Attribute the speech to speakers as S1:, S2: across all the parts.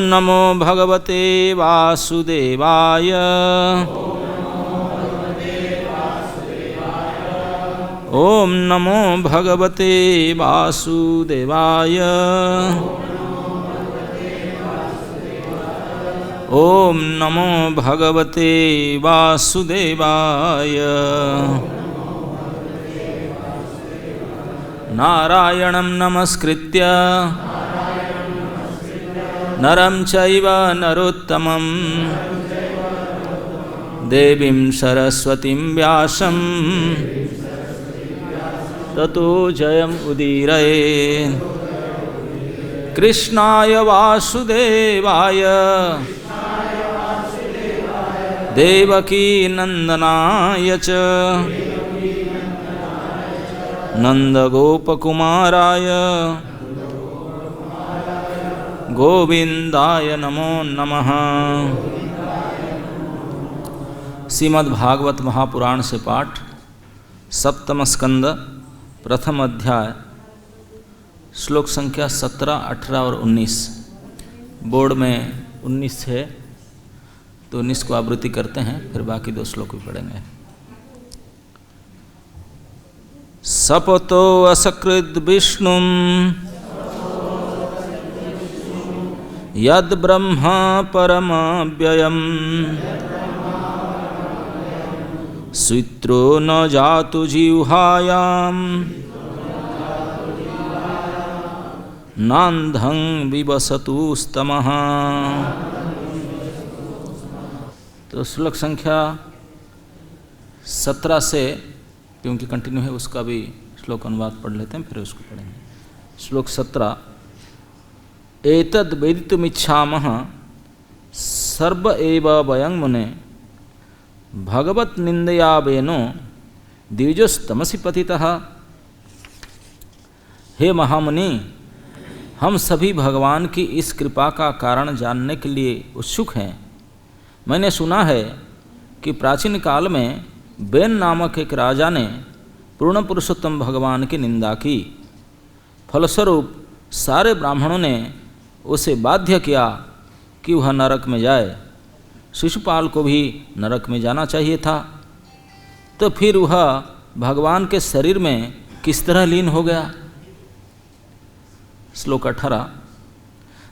S1: नमो भगवते वासुदेवाय। ओम नमो भगवते वासुदेवाय। ओम नमो भगवते वासुदेवाय। नारायणं नमस्कृत्य नरं चैव नरोत्तमं देवीं सरस्वतीं व्यासं ततो जयम् उदीरये। कृष्णाय वासुदेवाय देवकी नंदनाय च नंदगोपकुमाराय गोविंदाय नमो नमः। श्रीमद्भागवत महापुराण से पाठ, सप्तम स्कंद, प्रथम अध्याय, श्लोक संख्या 17, 18 और 19। बोर्ड में 19 है तो 19 को आवृत्ति करते हैं, फिर बाकी 2 श्लोक भी पढ़ेंगे। सपतो असकृद विष्णुम यद ब्रह्मा परमव्ययम् सूत्रो न जातु जिह्वायां नान्धं विवसतु स्तमः। तो श्लोक संख्या 17 से, क्योंकि कंटिन्यू है, उसका भी श्लोक अनुवाद पढ़ लेते हैं, फिर उसको पढ़ेंगे। श्लोक 17। एतद् वेदितुमिच्छामः सर्व एव वयं मुने भगवत निंदया वेनो द्विजोस्तमसि पतितः। हे महामुनि, हम सभी भगवान की इस कृपा का कारण जानने के लिए उत्सुक हैं। मैंने सुना है कि प्राचीन काल में बेन नामक एक राजा ने पूर्ण पुरुषोत्तम भगवान की निंदा की। फलस्वरूप सारे ब्राह्मणों ने उसे बाध्य किया कि वह नरक में जाए। शिशुपाल को भी नरक में जाना चाहिए था, तो फिर वह भगवान के शरीर में किस तरह लीन हो गया। श्लोक 18।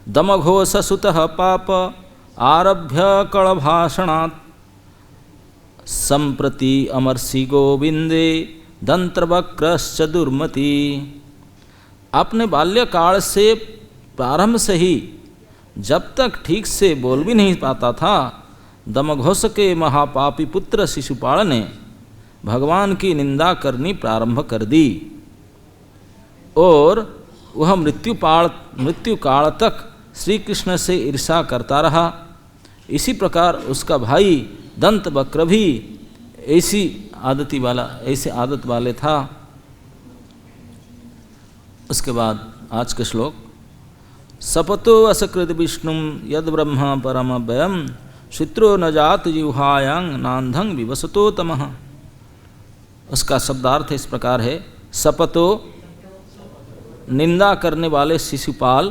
S1: दमघोष सुतः पाप आरभ्य कलभाषणात् संप्रति अमर्षि गोविंदे दंत्रवक्रश्च दुर्मति। अपने बाल्यकाल से प्रारंभ से ही जब तक ठीक से बोल भी नहीं पाता था, दमघोष के महापापी पुत्र शिशुपाल ने भगवान की निंदा करनी प्रारंभ कर दी और वह मृत्यु काल तक श्री कृष्ण से ईर्ष्या करता रहा। इसी प्रकार उसका भाई दंतवक्र भी ऐसी आदत वाले था। उसके बाद आज के श्लोक। सपतो असकृत विष्णुम यद ब्रह्म परमव्ययम् चित्रो न जात जिह्वायां नान्धं विवसतो तमः। उसका शब्दार्थ इस प्रकार है। सपतो निंदा करने वाले शिशुपाल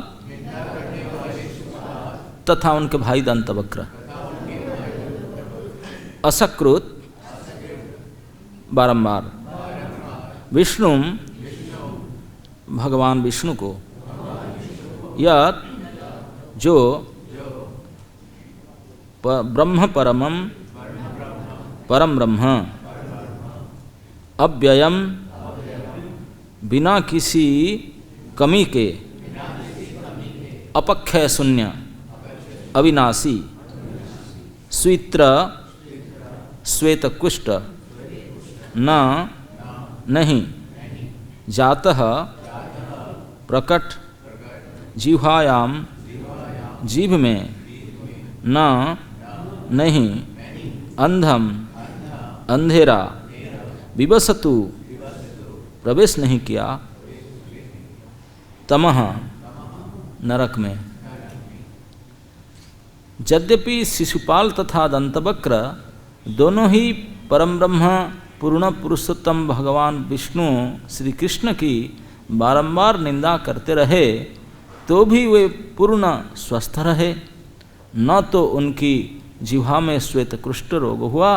S1: तथा उनके भाई दंतवक्र। असकृत बारंबार, विष्णु भगवान विष्णु को, यत जो ब्रह्म परमम परम ब्रह्म अव्ययम बिना किसी कमी के अपक्षय शून्य अविनाशी स्वित्र श्वेत कुष्ठ न नहीं जातः प्रकट जिह्वायाम जीभ में न नहीं अंधम अंधेरा विवसतु प्रवेश नहीं किया तमः नरक में। यद्यपि शिशुपाल तथा दंतवक्र दोनों ही परम ब्रह्म पूर्ण पुरुषोत्तम भगवान विष्णु श्री कृष्ण की बारंबार निंदा करते रहे, तो भी वे पूर्ण स्वस्थ रहे। न तो उनकी जिह्वा में श्वेत कुष्ठ रोग हुआ,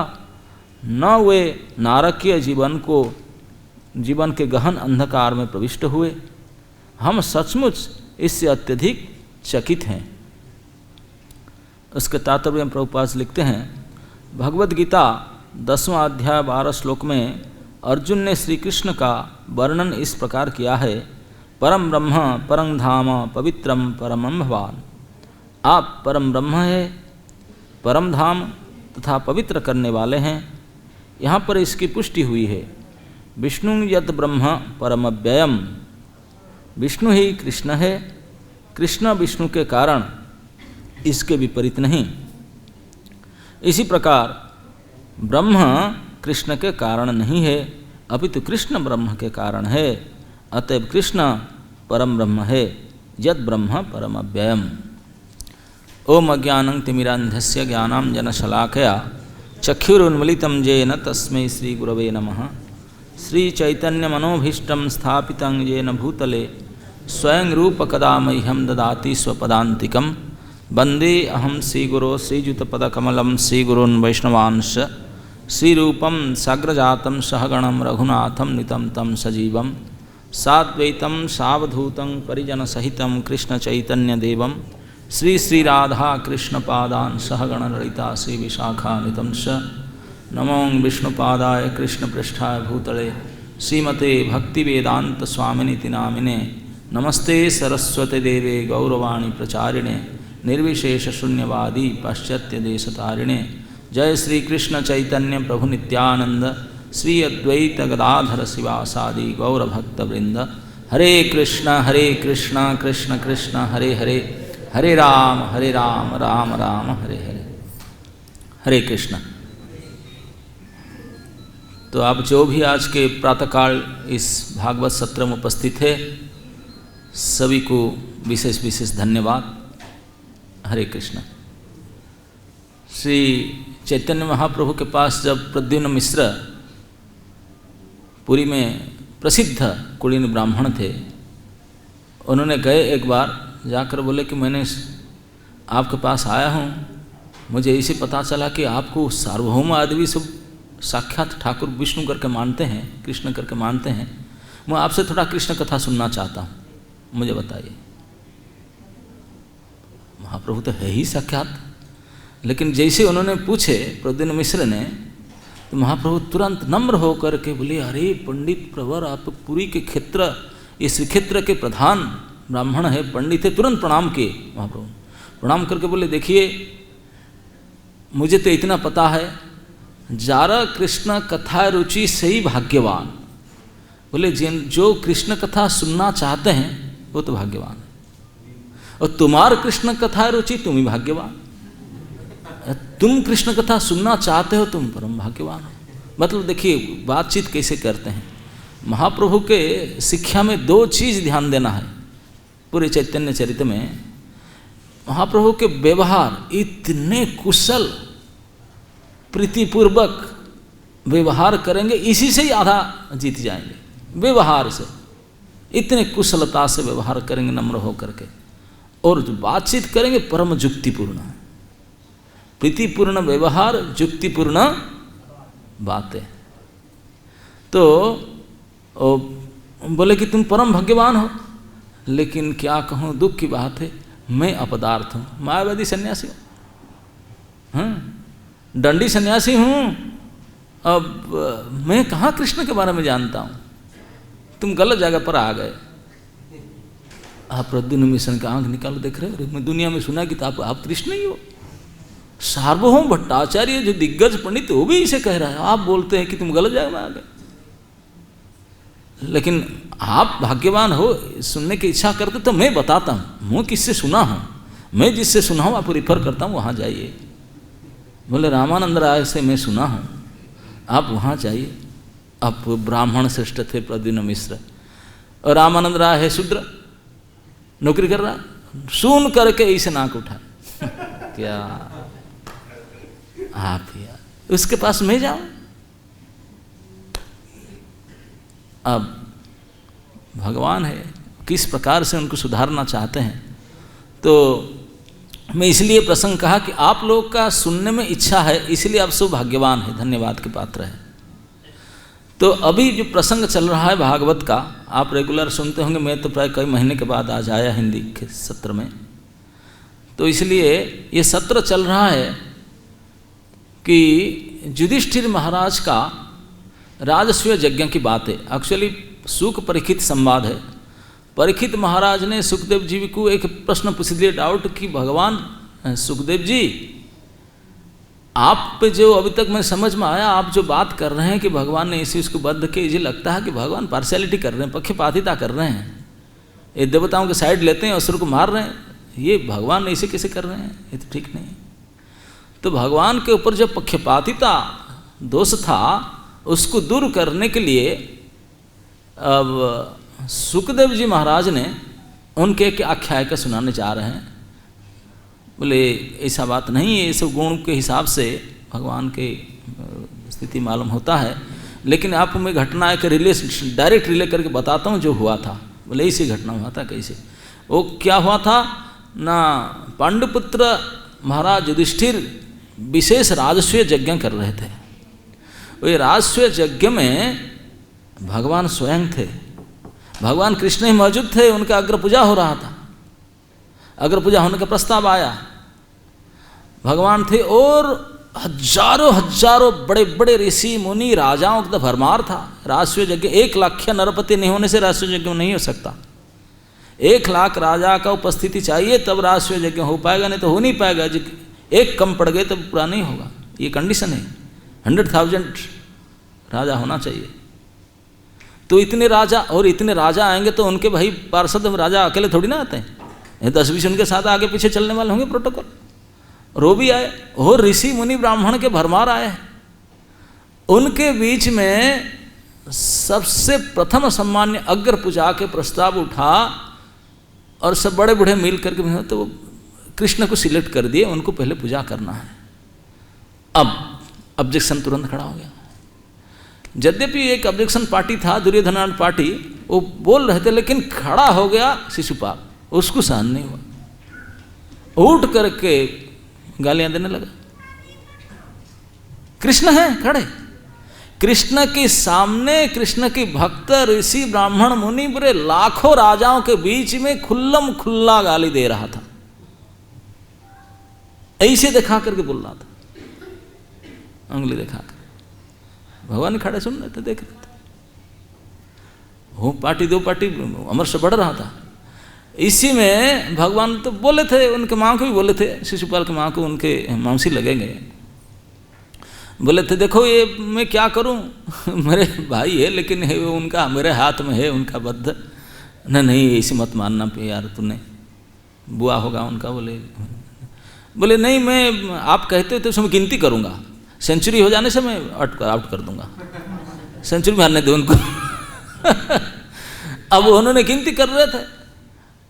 S1: न वे नारकीय जीवन के गहन अंधकार में प्रविष्ट हुए। हम सचमुच इससे अत्यधिक चकित हैं। उसके तात्पर्य में प्रभुपाद लिखते हैं, भगवद गीता 10वां अध्याय 12 श्लोक में अर्जुन ने श्री कृष्ण का वर्णन इस प्रकार किया है, परम ब्रह्म परम धाम पवित्रम परमं भवान। आप परम ब्रह्म है, परम धाम तथा पवित्र करने वाले हैं। यहाँ पर इसकी पुष्टि हुई है, विष्णु यद ब्रह्म परमव्ययम, विष्णु ही कृष्ण है, कृष्ण विष्णु के कारण, इसके विपरीत नहीं। इसी प्रकार ब्रह्म कृष्ण के कारण नहीं है, अपितु कृष्ण ब्रह्म के कारण है। अतएव कृष्ण परम ब्रह्म है, यद ब्रह्म परमव्ययम। ओम अज्ञानं तिमिरान्धस्य ज्ञानाञ्जनशलाकया चक्षुरुन्मीलितं येन तस्मै श्रीगुरवे नमः। श्रीचैतन्यमनोभीष्टं स्थापितं येन भूतले स्वयं रूपकदा मह्यं ददाति स्वपदान्तिकं। वन्दे अहं श्रीगुरो श्रीयुतपदकमलं श्रीगुरून् वैष्णवांश्च श्रीरूपं साग्रजातं सहगणं रघुनाथं नितं तं सजीवं साद्वैतं सावधूतं परिजनसहितं कृष्णचैतन्यदेवं श्रीराधा कृष्णपादान् सहगणललिता श्रीविशाखान्वितं च। नमो विष्णुपादाय कृष्णपृष्ठाय भूतले श्रीमते भक्तिवेदान्तस्वामिनिति नामिने। नमस्ते सरस्वती देवे गौरवाणी प्रचारिणे निर्विशेषशून्यवादी पाश्चात्यदेशतारिणे। जय श्री कृष्ण चैतन्य प्रभु नित्यानंद श्री अद्वैत गदाधर शिवासादि गौरभक्तवृंद। हरे कृष्ण कृष्ण कृष्ण हरे हरे, हरे राम राम राम हरे हरे। हरे कृष्ण। तो आप जो भी आज के प्रातःकाल इस भागवत सत्र में उपस्थित है, सभी को विशेष विशेष धन्यवाद। हरे कृष्ण। श्री चैतन्य महाप्रभु के पास जब प्रद्युम्न मिश्र पुरी में प्रसिद्ध कुलीन ब्राह्मण थे, उन्होंने गए एक बार जाकर बोले कि मैंने आपके पास आया हूँ, मुझे इसे पता चला कि आपको सार्वभौम आदि सब साक्षात ठाकुर विष्णु करके मानते हैं, कृष्ण करके मानते हैं। मैं आपसे थोड़ा कृष्ण कथा सुनना चाहता हूँ, मुझे बताइए। महाप्रभु तो है ही साक्षात, लेकिन जैसे उन्होंने पूछे प्रद्युम्न मिश्र ने, तो महाप्रभु तुरंत नम्र होकर के बोले, अरे पंडित प्रवर, आप पुरी के क्षेत्र, इस क्षेत्र के प्रधान ब्राह्मण है, पंडित है। तुरंत प्रणाम किए महाप्रभु। प्रणाम करके बोले, देखिए मुझे तो इतना पता है, जारा कृष्ण कथा रुचि से ही भाग्यवान। बोले जो कृष्ण कथा सुनना चाहते हैं वो तो भाग्यवान है, और तुम्हार कृष्ण कथा रुचि तुम ही भाग्यवान। तुम कृष्ण कथा सुनना चाहते हो, तुम परम भाग्यवान हो। मतलब देखिए बातचीत कैसे करते हैं। महाप्रभु के शिक्षा में दो चीज़ ध्यान देना है। पूरे चैतन्य चरित में महाप्रभु के व्यवहार इतने कुशल प्रीतिपूर्वक व्यवहार करेंगे, इसी से ही आधा जीत जाएंगे। व्यवहार से इतने कुशलता से व्यवहार करेंगे नम्र होकर के, और जो बातचीत करेंगे परम जुक्तिपूर्ण, प्रीतिपूर्ण व्यवहार, जुक्तिपूर्ण बातें। तो बोले कि तुम परम भाग्यवान हो, लेकिन क्या कहूँ, दुख की बात है, मैं अपदार्थ हूँ, मायावादी सन्यासी हूँ, हाँ दंडी सन्यासी हूँ। अब मैं कहाँ कृष्ण के बारे में जानता हूँ, तुम गलत जगह पर आ गए। आप प्रद्युम्न मिश्र का आंख निकालो, देख रहे हो, मैं दुनिया में सुना कि आप कृष्ण ही हो। सार्वभौम भट्टाचार्य जो दिग्गज पंडित, वो भी इसे कह रहा है, आप बोलते हैं कि तुम गलत जगह में आ गए। लेकिन आप भाग्यवान हो, सुनने की इच्छा करते तो मैं बताता हूँ, मैं किससे सुना हूँ, मैं जिससे सुना हूँ आपको रिफर करता हूँ, वहाँ जाइए। बोले रामानंद राय से मैं सुना हूँ, आप वहाँ जाइए। अब ब्राह्मण श्रेष्ठ थे प्रद्युम्न मिश्र, और रामानंद राय है शूद्र, नौकरी कर रहा, सुन करके इसे नाक उठा क्या आप यार उसके पास मैं जाऊं। अब भगवान है, किस प्रकार से उनको सुधारना चाहते हैं। तो मैं इसलिए प्रसंग कहा कि आप लोग का सुनने में इच्छा है, इसलिए आप सौभाग्यवान है, धन्यवाद के पात्र है। तो अभी जो प्रसंग चल रहा है भागवत का, आप रेगुलर सुनते होंगे, मैं तो प्राय कई महीने के बाद आज आया हिंदी के सत्र में, तो इसलिए ये सत्र चल रहा है कि युधिष्ठिर महाराज का राजसूय यज्ञ की बात है। एक्चुअली सुख परीक्षित संवाद है। परीक्षित महाराज ने सुखदेव जी को एक प्रश्न पूछ दिया, डाउट, कि भगवान सुखदेव जी, आप पे जो अभी तक मैं समझ में आया, आप जो बात कर रहे हैं कि भगवान ने इसे उसको बद्ध के, ये लगता है कि भगवान पार्शियलिटी कर रहे हैं, पक्षपातिता कर रहे हैं, ये देवताओं के साइड लेते हैं, असुर को मार रहे हैं, ये भगवान ऐसे कैसे कर रहे हैं, ये तो ठीक नहीं। तो भगवान के ऊपर जो पक्षपातिता दोष था उसको दूर करने के लिए अब सुखदेव जी महाराज ने उनके एक आख्यायिका सुनाने जा रहे हैं। बोले ऐसा बात नहीं है, सब गुण के हिसाब से भगवान के स्थिति मालूम होता है, लेकिन आपको मैं घटना एक डायरेक्ट रिले करके बताता हूँ जो हुआ था। बोले ऐसी घटना हुआ था। कैसे? वो क्या हुआ था ना, पांडुपुत्र महाराज युधिष्ठिर विशेष राजसूय यज्ञ कर रहे थे। वो राजसूय यज्ञ में भगवान स्वयं थे, भगवान कृष्ण ही मौजूद थे, उनका अग्र पूजा हो रहा था। अग्र पूजा होने का प्रस्ताव आया, भगवान थे और हजारों हजारों बड़े बड़े ऋषि मुनि राजाओं का भरमार था। राजसूय यज्ञ 1 लाख नरपति नहीं होने से राजसूय यज्ञ नहीं हो सकता। 1 लाख राजा का उपस्थिति चाहिए तब राजसूय यज्ञ हो पाएगा, नहीं तो हो नहीं पाएगा। एक कम पड़ गए तब पूरा नहीं होगा, ये कंडीशन है। 100,000 राजा होना चाहिए। तो इतने राजा, और इतने राजा आएंगे तो उनके भाई पार्षद राजा अकेले थोड़ी ना आते हैं, 10-20 उनके साथ आगे पीछे चलने वाले होंगे प्रोटोकॉल। वो भी आए और ऋषि मुनि ब्राह्मण के भरमार आए। उनके बीच में सबसे प्रथम सम्मान्य अग्र पूजा के प्रस्ताव उठा और सब बड़े बूढ़े मिल करके तो कृष्ण को सिलेक्ट कर दिए, उनको पहले पूजा करना है। अब ऑब्जेक्शन तुरंत खड़ा हो गया। यद्यपि एक ऑब्जेक्शन पार्टी था, दुर्योधन पार्टी, वो बोल रहे थे, लेकिन खड़ा हो गया शिशुपाल, उसको सहन नहीं हुआ, उठ करके गालियां देने लगा। कृष्ण है खड़े, कृष्ण के सामने कृष्ण के भक्त ऋषि ब्राह्मण मुनि बुरे लाखों राजाओं के बीच में खुल्लम खुल्ला गाली दे रहा था, ऐसे दिखा करके बोल रहा था, उंगली दिखाकर। भगवान खड़े सुन रहे थे, देख रहे थे। वो पार्टी दो पार्टी अमर से बढ़ रहा था। इसी में भगवान तो बोले थे, उनके माँ को भी बोले थे, शिशुपाल की माँ को, उनके मौसी लगेंगे, बोले थे देखो ये मैं क्या करूं, मेरे भाई है लेकिन है वो उनका मेरे हाथ में है, उनका बद्ध। नहीं ऐसी मत मानना पे यार, तूने बुआ होगा उनका। बोले नहीं, मैं आप कहते हो तो उसमें गिनती करूंगा, सेंचुरी हो जाने से मैं आउट कर दूंगा, सेंचुरी मारने दो उनको। अब उन्होंने गिनती कर रहे थे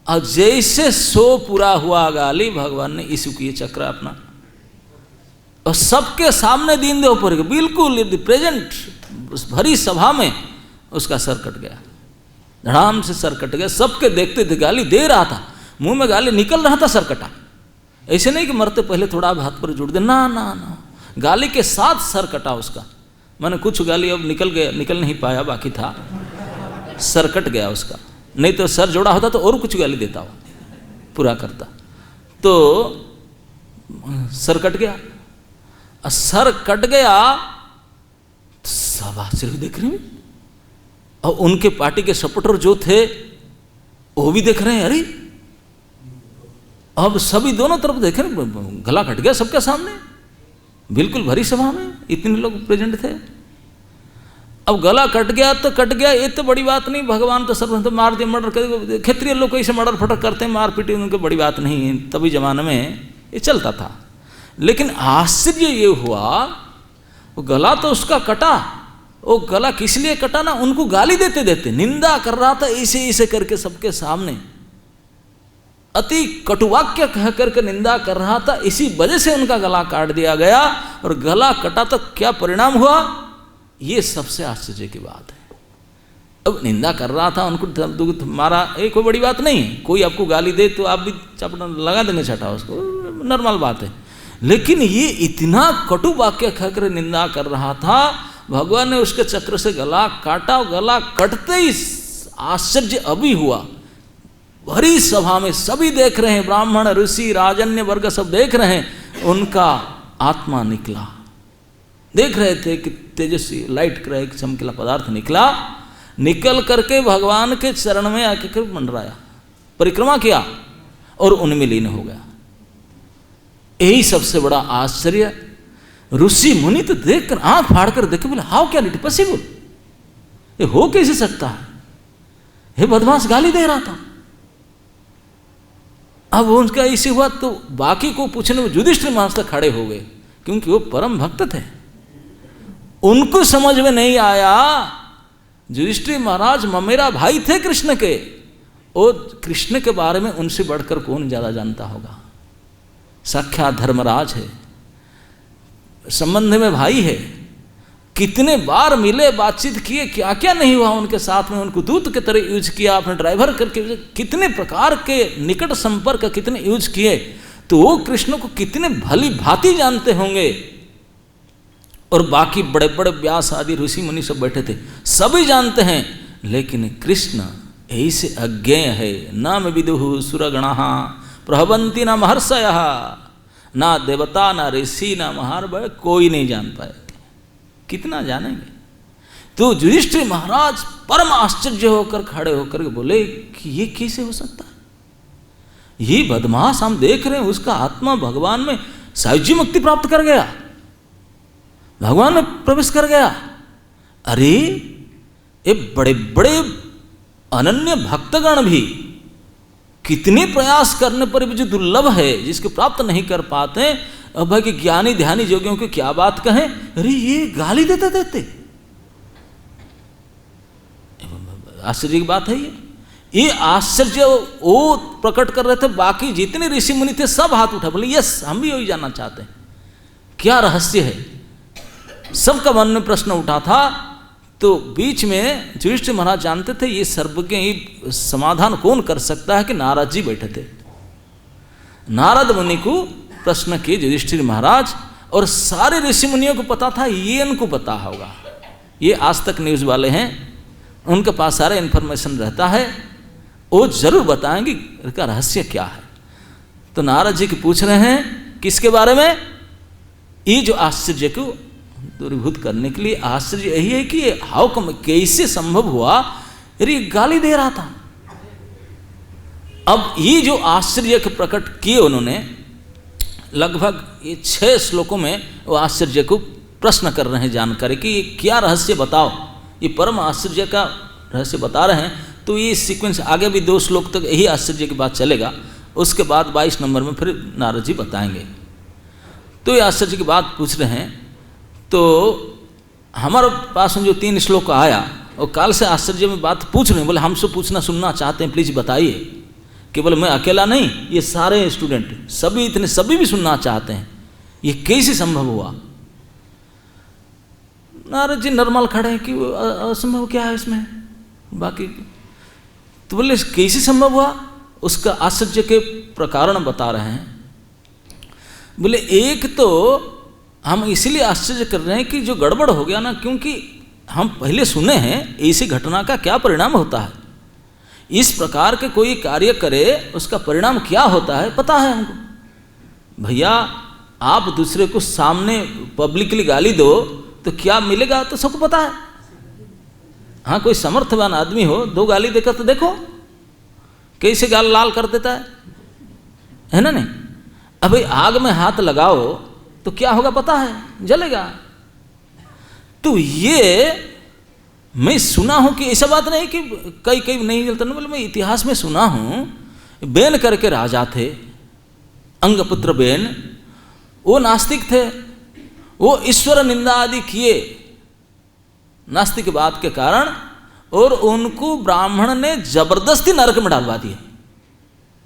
S1: और जैसे 100 पूरा हुआ गाली, भगवान ने इशू किए चक्र अपना और सबके सामने दीनदेव पर बिल्कुल प्रेजेंट उस भरी सभा में उसका सर कट गया, धड़ाम से सर कट गया। सबके देखते थे, गाली दे रहा था, मुंह में गाली निकल रहा था, सर कटा। ऐसे नहीं कि मरते पहले थोड़ा हाथ पर जुड़ दे, ना ना ना, गाली के साथ सर कटा उसका। मैंने कुछ गाली अब निकल नहीं पाया, बाकी था, सर कट गया उसका। नहीं तो सर जोड़ा होता तो और कुछ गाली देता हो, पूरा करता। तो सर कट गया, सर कट गया, सब आश्चर्य देख रहे हैं। और उनके पार्टी के सपोर्टर जो थे वो भी देख रहे हैं, अरे अब सभी दोनों तरफ देख रहे हैं, गला कट गया सबके सामने, बिल्कुल भरी सभा में इतने लोग प्रेजेंट थे। अब गला कट गया तो कट गया, ये तो बड़ी बात नहीं, भगवान तो सब तो मार दिया, मर्डर कर। क्षेत्रीय लोग ऐसे मर्डर फटर करते हैं, मार पीटी, उनकी बड़ी बात नहीं है, तभी जमाने में ये चलता था। लेकिन आश्चर्य ये हुआ, वो गला तो उसका कटा, वो गला किस लिए कटा ना, उनको गाली देते देते निंदा कर रहा था, ऐसे ऐसे करके सबके सामने अति कटुवाक्य कह करके निंदा कर रहा था। इसी वजह से उनका गला काट दिया गया, और गला कटा तो क्या परिणाम हुआ, ये सबसे आश्चर्य की बात है। अब निंदा कर रहा था, उनको मारा, कोई बड़ी बात नहीं है। कोई आपको गाली दे तो आप भी चपटा लगा देंगे छठा उसको, नॉर्मल बात है। लेकिन ये इतना कटु वाक्य कहकर निंदा कर रहा था, भगवान ने उसके चक्र से गला काटा। गला कटते ही आश्चर्य अभी हुआ, भरी सभा में सभी देख रहे हैं, ब्राह्मण ऋषि राजन्य वर्ग सब देख रहे हैं। उनका आत्मा निकला, देख रहे थे कि तेजस्वी लाइट का एक चमकीला पदार्थ निकला, निकल करके भगवान के चरण में आकर मंडराया, परिक्रमा किया और उनमें लीन हो गया। यही सबसे बड़ा आश्चर्य। ऋषि मुनि तो देखकर आंख फाड़ कर देखे, बोले हाउ कैन इट पॉसिबल, ये हो कैसे सकता है? हे बदमाश गाली दे रहा था। अब उनका ऐसे हुआ तो बाकी को पूछने में युधिष्ठिर महाराज तक खड़े हो गए, क्योंकि वो परम भक्त थे। उनको समझ में नहीं आया, युधिष्ठिर महाराज ममेरा भाई थे कृष्ण के, और कृष्ण के बारे में उनसे बढ़कर कौन ज्यादा जानता होगा। साक्षात धर्मराज है, संबंध में भाई है, कितने बार मिले, बातचीत किए, क्या क्या नहीं हुआ उनके साथ में। उनको दूत के तरह यूज किया, अपने ड्राइवर करके, कितने प्रकार के निकट संपर्क कितने यूज किए। तो वो कृष्ण को कितने भली भांति जानते होंगे। और बाकी बड़े बड़े व्यास आदि ऋषि मुनि सब बैठे थे, सभी जानते हैं। लेकिन कृष्ण ऐसे अज्ञेय है। न में विदुः सुरगणाः प्रभवन्ति न महर्षयः, ना देवता ना ऋषि ना महार, कोई नहीं जान पाए। कितना जानेंगे? तो युधिष्ठिर महाराज परम आश्चर्य होकर खड़े होकर बोले कि ये कैसे हो सकता है? ये बदमाश हम देख रहे हैं, उसका आत्मा भगवान में सायुज्य मुक्ति प्राप्त कर गया, भगवान में प्रवेश कर गया। अरे ये बड़े बड़े अनन्य भक्तगण भी कितने प्रयास करने पर भी जो दुर्लभ है, जिसको प्राप्त नहीं कर पाते, अब भाई कि ज्ञानी ध्यानी योगियों की क्या बात कहें। अरे ये गाली देते देते, आश्चर्य की बात है ये आश्चर्य वो प्रकट कर रहे थे। बाकी जितने ऋषि मुनि थे सब हाथ उठा, बोले यस हम भी यही जानना चाहते हैं, क्या रहस्य है। सबका मन में प्रश्न उठा था। तो बीच में युधिष्ठिर महाराज जानते थे ये सर्वज्ञ समाधान कौन कर सकता है, कि नारद जी बैठे थे। नारद मुनि को प्रश्न किए युधिष्ठिर महाराज, और सारे ऋषि मुनियों को पता था, ये इनको पता होगा, ये आज तक न्यूज़ वाले हैं, उनके पास सारा इन्फॉर्मेशन रहता है, वो जरूर बताएंगे इसका रहस्य क्या है। तो नारद जी की पूछ रहे हैं किसके बारे में? ये जो आश्चर्य को दूरीभूत करने के लिए। आश्चर्य यही है कि हाउ कम, कैसे संभव हुआ? अरे गाली दे रहा था। अब ये जो आश्चर्य के प्रकट किए उन्होंने, लगभग ये 6 श्लोकों में वो आश्चर्य को प्रश्न कर रहे हैं जानकारी कि ये क्या रहस्य बताओ। ये परम आश्चर्य का रहस्य बता रहे हैं। तो ये सीक्वेंस आगे भी 2 श्लोक तक यही आश्चर्य की बात चलेगा, उसके बाद 22 नंबर में फिर नारद जी बताएंगे। तो ये आश्चर्य की बात पूछ रहे हैं। तो हमारे पास जो 3 श्लोक आया, और काल से आश्चर्य में बात पूछ रहे हैं, बोले हमसे पूछना सुनना चाहते हैं, प्लीज बताइए। केवल मैं अकेला नहीं, ये सारे स्टूडेंट सभी, इतने सभी भी सुनना चाहते हैं, ये कैसे संभव हुआ। नारद जी नॉर्मल खड़े हैं कि असंभव क्या है इसमें, बाकी तो बोले कैसे संभव हुआ, उसका आश्चर्य के प्रकरण बता रहे हैं। बोले एक तो हम इसलिए आश्चर्य कर रहे हैं कि जो गड़बड़ हो गया ना, क्योंकि हम पहले सुने हैं ऐसी घटना का क्या परिणाम होता है, इस प्रकार के कोई कार्य करे उसका परिणाम क्या होता है पता है हमको। भैया आप दूसरे को सामने पब्लिकली गाली दो तो क्या मिलेगा तो सबको पता है। हाँ कोई समर्थवान आदमी हो, 2 गाली देकर तो देखो कैसे गाल लाल कर देता है ना। नहीं अभी आग में हाथ लगाओ तो क्या होगा पता है, जलेगा। तो ये मैं सुना हूं कि ऐसा बात नहीं कि कई कई नहीं जलता, बोले मैं इतिहास में सुना हूं। बेन करके राजा थे, अंगपुत्र बेन, वो नास्तिक थे, वो ईश्वर निंदा आदि किए नास्तिकवाद के कारण, और उनको ब्राह्मण ने जबरदस्ती नरक में डालवा दिया।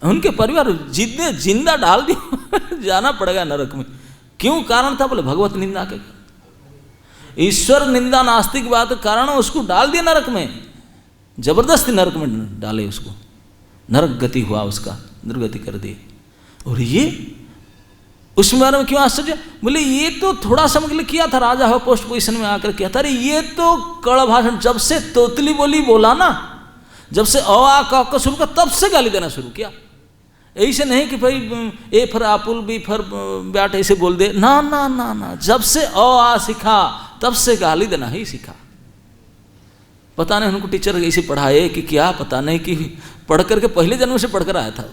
S1: उनके परिवार जितने जिंदा डाल दिया जाना पड़ेगा नरक में। क्यों कारण था? बोले भगवत निंदा के, ईश्वर निंदा नास्तिकवाद के कारण उसको डाल दिया नरक में, जबरदस्ती नरक में डाले उसको, नरक गति हुआ उसका, दुर्गति कर दी। और ये उसमें बारे में क्यों आश्चर्य? बोले ये तो थोड़ा समय के लिए किया था, राजा हो पोस्ट पोजिशन में आकर किया था। अरे ये तो कड़ भाषण, जब से तोतली बोली बोला ना, जब से अ आ क शुरू किया तब से गाली देना शुरू किया। ऐसे नहीं कि भाई A for apple, B for bat ऐसे बोल दे, ना ना ना ना, जब से अ आ सीखा तब से गाली देना ही सीखा। पता नहीं उनको टीचर ऐसे पढ़ाए कि क्या, पता नहीं कि पढ़ करके पहले जन्म से पढ़कर आया था,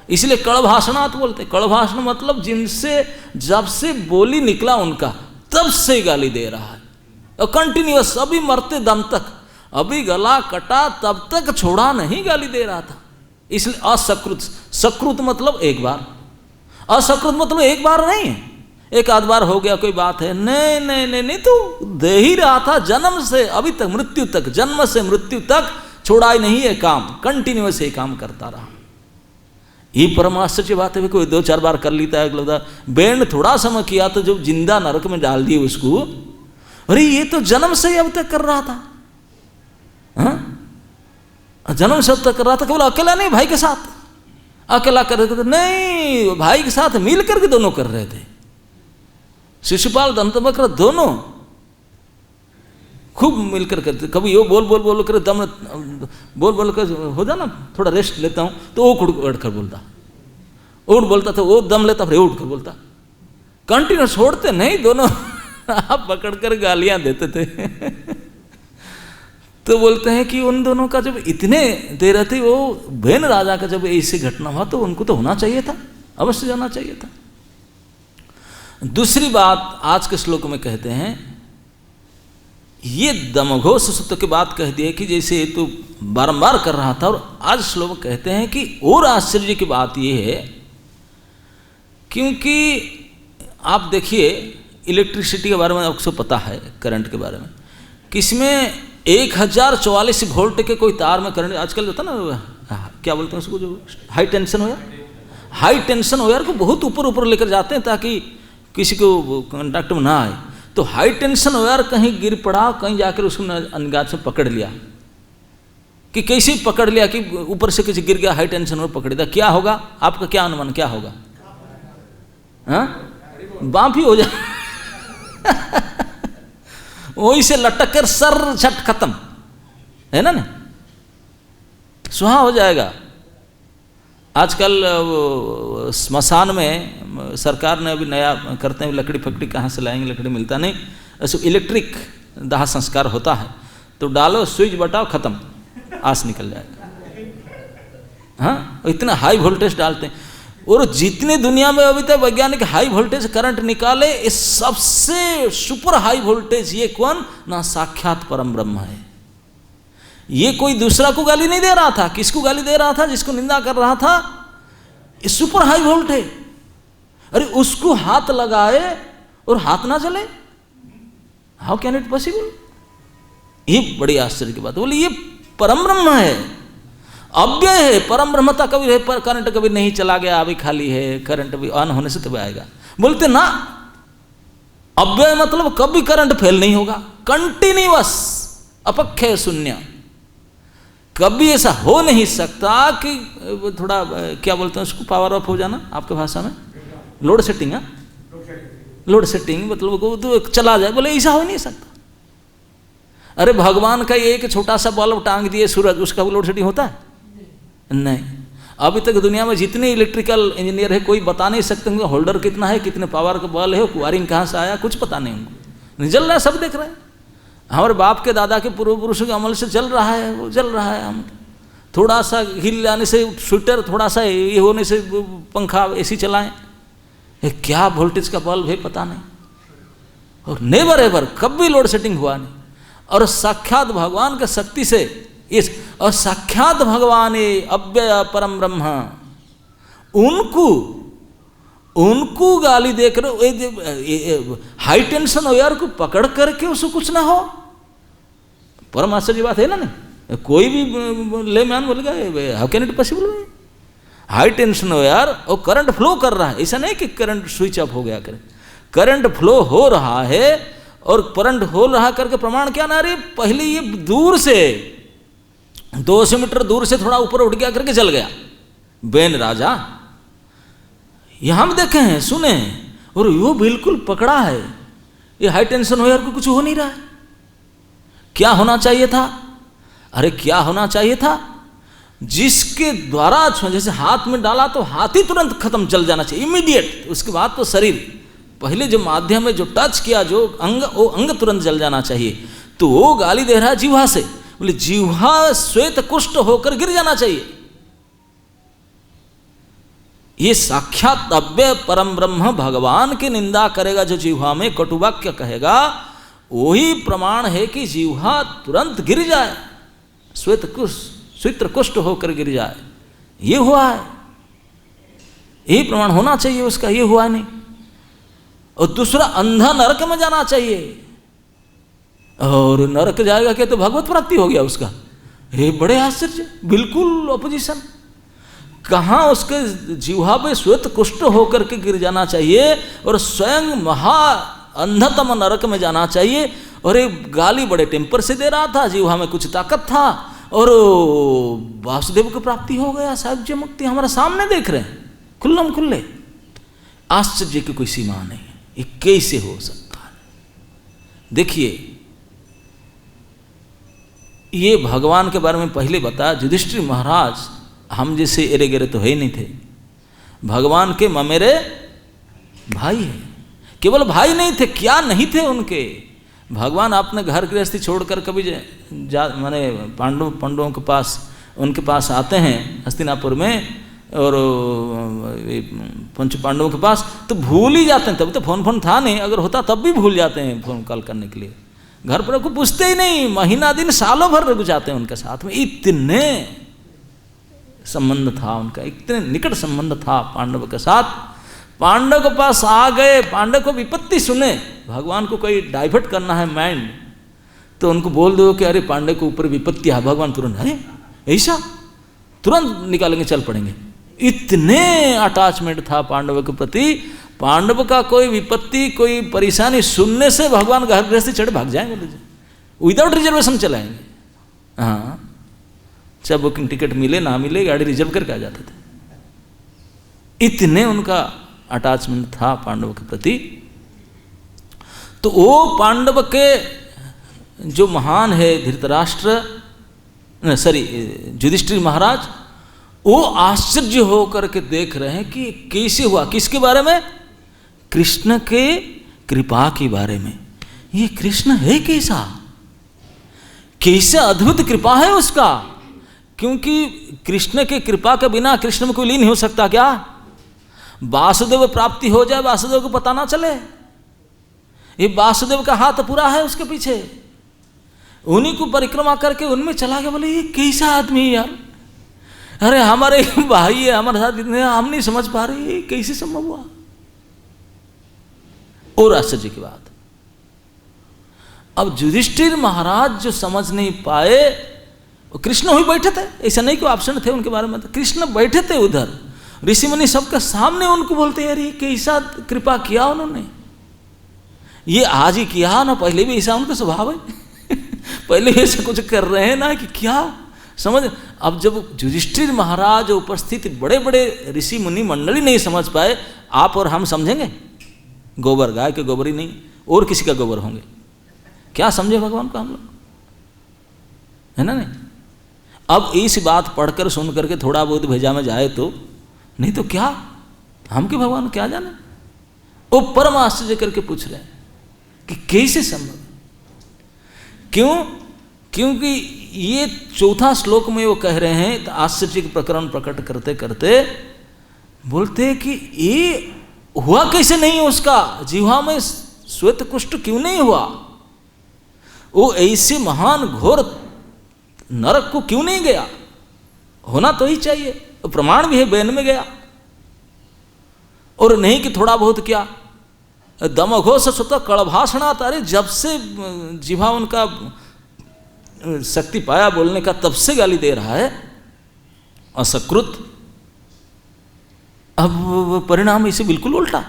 S1: इसलिए कड़ भाषणात बोलते। कड़ भाषण मतलब जिनसे जब से बोली निकला उनका तब से गाली दे रहा है, और कंटिन्यूअस, अभी मरते दम तक, अभी गला कटा तब तक छोड़ा नहीं, गाली दे रहा था। इसलिए असकृत, सकृत मतलब एक बार, असकृत मतलब एक बार नहीं है, एक आध बार हो गया कोई बात है, नहीं नहीं नहीं नहीं, तो दे ही रहा था जन्म से अभी तक, मृत्यु तक, जन्म से मृत्यु तक छोड़ा ही नहीं है काम, कंटिन्यूअस ये काम करता रहा। ये परम आश्चर्य बात है। कोई 2-4 बार कर लेता है, लगता बैंड थोड़ा समय किया तो जब जिंदा नरक में डाल दिए उसको, अरे ये तो जन्म से ही अब तक कर रहा था, हाँ? जन्म से अब तक कर रहा था, केवल अकेला नहीं, भाई के साथ अकेला कर रहे थे, नहीं, भाई के साथ मिल करके दोनों कर रहे थे। शिशुपाल, दंतवक्र दोनों खूब मिलकर करते। कभी वो बोल बोल बोल कर दम, बोल बोल कर हो जा ना, थोड़ा रेस्ट लेता हूँ, तो वो उड़ कर बोलता, उड़ बोलता था, वो दम लेता, फिर उठ कर बोलता, कंटिन्यू छोड़ते नहीं दोनों। आप पकड़ कर गालियां देते थे। तो बोलते हैं कि उन दोनों का जब इतने दे रहे थे, वो बेन राजा का जब ऐसी घटना हुआ तो उनको तो होना चाहिए था, अवश्य जाना चाहिए था। दूसरी बात आज के श्लोक में कहते हैं, ये दमघोष सूत्र की बात कह दी है कि जैसे तो बारंबार कर रहा था, और आज श्लोक कहते हैं कि और आश्चर्य की बात ये है, क्योंकि आप देखिए इलेक्ट्रिसिटी के बारे में आपको पता है, करंट के बारे में, किसमें 1044 वोल्ट के कोई तार में करंट आजकल होता ना, क्या बोलते हैं उसको, जो high tension wire, high tension wire को बहुत ऊपर ऊपर लेकर जाते हैं ताकि किसी को कांटेक्ट में ना आए। तो हाई टेंशन वायर कहीं गिर पड़ा, कहीं जाकर उसको अनगात से पकड़ लिया, कि कैसे पकड़ लिया कि ऊपर से किसी गिर गया, हाई टेंशन वायर पकड़ लिया, क्या होगा? आपका क्या अनुमान, क्या होगा? हाँ, बाप ही हो जाए। वहीं से लटक कर सर छट खत्म, है ना, सुहा हो जाएगा। आजकल स्मशान में सरकार ने अभी नया करते हैं, लकड़ी फकड़ी कहाँ से लाएंगे, लकड़ी मिलता नहीं, ऐसे इलेक्ट्रिक दाह संस्कार होता है, तो डालो स्विच बटाओ, खत्म, आस निकल जाएगा। हाँ, इतना हाई वोल्टेज डालते हैं, और जितने दुनिया में अभी तक वैज्ञानिक हाई वोल्टेज करंट निकाले, इस सबसे सुपर हाई वोल्टेज ये कौन ना, साक्षात परम ब्रह्म है। ये कोई दूसरा को गाली नहीं दे रहा था, किसको गाली दे रहा था? जिसको निंदा कर रहा था, ये सुपर हाई वोल्ट है। अरे उसको हाथ लगाए और हाथ ना जले, हाउ कैन इट पॉसिबल? ये बड़ी आश्चर्य की बात। बोले ये परम ब्रह्म है, अव्यय है, परम ब्रह्मता कभी है, पर करंट कभी नहीं चला गया, अभी खाली है, करंट भी ऑन होने से तब आएगा। बोलते ना, अव्यय मतलब कभी करंट फेल नहीं होगा, कंटिन्यूअस, अपक्षय शून्य, कभी ऐसा हो नहीं सकता कि थोड़ा क्या बोलते हैं उसको, पावर ऑफ हो जाना आपके भाषा में, लोड सेटिंग है, लोड सेटिंग मतलब वो तो चला जाए, बोले ऐसा हो नहीं सकता। अरे भगवान का एक छोटा सा बल्ब टांग दिए सूरज, उसका लोड सेटिंग होता है? नहीं। अभी तक दुनिया में जितने इलेक्ट्रिकल इंजीनियर है, कोई बता नहीं सकते उनका होल्डर कितना है, कितने पावर का बल्ब है, वायरिंग कहाँ से आया, कुछ पता नहीं उनको, नहीं जल रहा है, सब देख रहे हैं। हमारे बाप के दादा के पूर्व पुरुषों के अमल से जल रहा है, वो जल रहा है। हम थोड़ा सा हिल जाने से स्वेटर, थोड़ा सा ये होने से पंखा एसी चलाएं, ये क्या वोल्टेज का बल्ब है पता नहीं, और नेवर एवर कभी लोड सेटिंग हुआ नहीं। और साक्षात भगवान के शक्ति से इस, और साक्षात भगवान अव्यय परम ब्रह्म, उनको गाली देकर हाई टेंशन वायर को पकड़ करके उसको कुछ ना हो, परम आश्चर्य बात है ना। नहीं कोई भी लेमैन बोलेगा how can it possible, high tension wire और करंट फ्लो कर रहा है, ऐसा नहीं कि करंट स्विच ऑफ हो गया करे, करंट फ्लो हो रहा है, और करंट हो रहा करके प्रमाण क्या ना, रही पहले ये दूर से 200 मीटर दूर से थोड़ा ऊपर उठ गया करके चल गया बेन राजा, ये हम देखे हैं, सुने हैं, और वो बिल्कुल पकड़ा है। ये हाई टेंशन हो यार, को कुछ हो नहीं रहा है। क्या होना चाहिए था? अरे क्या होना चाहिए था? जिसके द्वारा जैसे हाथ में डाला तो हाथ ही तुरंत खत्म, जल जाना चाहिए इमीडिएट। उसके बाद तो शरीर, पहले जो माध्यम में जो टच किया जो अंग, वो अंग तुरंत जल जाना चाहिए। तो वो गाली दे रहा है जिह्वा से, बोले जिह्वा श्वेत कुष्ठ होकर गिर जाना चाहिए। ये साक्षात अव्यय परम ब्रह्म भगवान की निंदा करेगा जो जिह्वा में कटुवाक्य कहेगा, वही प्रमाण है कि जिह्वा तुरंत गिर जाए, श्वेत कुष्ठ होकर गिर जाए। ये हुआ है, यही प्रमाण होना चाहिए उसका, ये हुआ नहीं। और दूसरा, अंधा नरक में जाना चाहिए। और नरक जाएगा क्या? तो भगवत प्राप्ति हो गया उसका। ये बड़े आश्चर्य, बिल्कुल ऑपोजिशन। कहाँ उसके जिह्वा पे श्वेत कुष्ठ होकर के गिर जाना चाहिए और स्वयं महा अंधतम नरक में जाना चाहिए। और एक गाली बड़े टेम्पर से दे रहा था, जिह्वा में कुछ ताकत था, और वासुदेव को प्राप्ति हो गया, सायुज्य मुक्ति हमारे सामने देख रहे हैं खुल्लम खुल्ले। आश्चर्य की कोई सीमा नहीं है, ये कैसे हो सकता है? देखिए, ये भगवान के बारे में पहले बताया। युधिष्ठिर महाराज हम जैसे एरे गेरे तो है ही नहीं थे, भगवान के ममेरे भाई है। केवल भाई नहीं थे, क्या नहीं थे उनके। भगवान अपने घर गृहस्थी छोड़कर कभी माने पांडवों के पास, उनके पास आते हैं हस्तिनापुर में, और पंच पांडवों के पास, तो भूल ही जाते हैं। तब तो फोन था नहीं, अगर होता तब भी भूल जाते हैं फोन कॉल करने के लिए। घर पर को पूछते ही नहीं, महीना दिन सालों भर रुक जाते हैं उनके साथ में। इतने संबंध था उनका, इतने निकट संबंध था पांडव के साथ। पांडव के पास आ गए, पांडव को विपत्ति सुने, भगवान को कोई डाइवर्ट करना है माइंड, तो उनको बोल दो कि अरे पांडव के ऊपर विपत्ति है, भगवान तुरंत, अरे ऐसा, तुरंत निकालेंगे, चल पड़ेंगे। इतने अटैचमेंट था पांडव के प्रति। पांडव का कोई विपत्ति, कोई परेशानी सुनने से भगवान घर गृहस्थी चढ़ भाग जाएंगे, विदाउट रिजर्वेशन चलाएंगे। हाँ, चाहे बुकिंग टिकट मिले ना मिले, गाड़ी रिजर्व करके आ जाते थे। इतने उनका अटैचमेंट था पांडव के प्रति। तो वो पांडव के जो महान है धृतराष्ट्र, युधिष्ठिर महाराज, वो आश्चर्य होकर के देख रहे हैं कि कैसे हुआ। किसके बारे में? कृष्ण के कृपा के बारे में। ये कृष्ण है कैसा, कैसे अद्भुत कृपा है उसका। क्योंकि कृष्ण के कृपा के बिना कृष्ण में कोई लीन हो सकता क्या? वासुदेव प्राप्ति हो जाए, वासुदेव को पता ना चले। ये वासुदेव का हाथ पूरा है उसके पीछे, उन्हीं को परिक्रमा करके उनमें चला गया। बोले ये कैसा आदमी है यार, अरे हमारे भाई है, हमारे साथ इतने, हम नहीं समझ पा रहे ये कैसे संभव हुआ। और आश्चर्य की बात, अब युधिष्ठिर महाराज जो समझ नहीं पाए, वो कृष्ण ही बैठे थे, ऐसा नहीं कोई ऑप्शन थे उनके बारे में। तो कृष्ण बैठे थे उधर, ऋषि मुनि सबके सामने उनको बोलते यार ये कैसा कृपा किया उन्होंने, ये आज ही किया ना, पहले भी ऐसा उनका स्वभाव है पहले ऐसा कुछ कर रहे हैं ना कि क्या समझ। अब जब युधिष्ठिर महाराज उपस्थित बड़े बड़े ऋषि मुनि मंडली नहीं समझ पाए, आप और हम समझेंगे? गोबर, गाय के गोबर ही नहीं और किसी का गोबर होंगे, क्या समझे भगवान को हम लोग, है ना? नहीं, अब इस बात पढ़कर सुन करके थोड़ा बहुत भेजा में जाए तो, नहीं तो क्या हम के भगवान क्या जाने। वो परम आश्चर्य करके पूछ रहे हैं कि कैसे संभव। क्यों? क्योंकि ये चौथा श्लोक में वो कह रहे हैं, तो आश्चर्य के प्रकरण प्रकट करते करते बोलते हैं कि ये हुआ कैसे नहीं, उसका जिह्वा में श्वेत कुष्ठ क्यों नहीं हुआ, वो ऐसे महान घोर नरक को क्यों नहीं गया, होना तो ही चाहिए। तो प्रमाण भी है, बैन में गया, और नहीं कि थोड़ा बहुत क्या दमघोष स्वतः कड़भाषणात्। अरे जब से जिह्वा उनका शक्ति पाया बोलने का, तब से गाली दे रहा है असकृत। अब परिणाम इसे बिल्कुल उल्टा।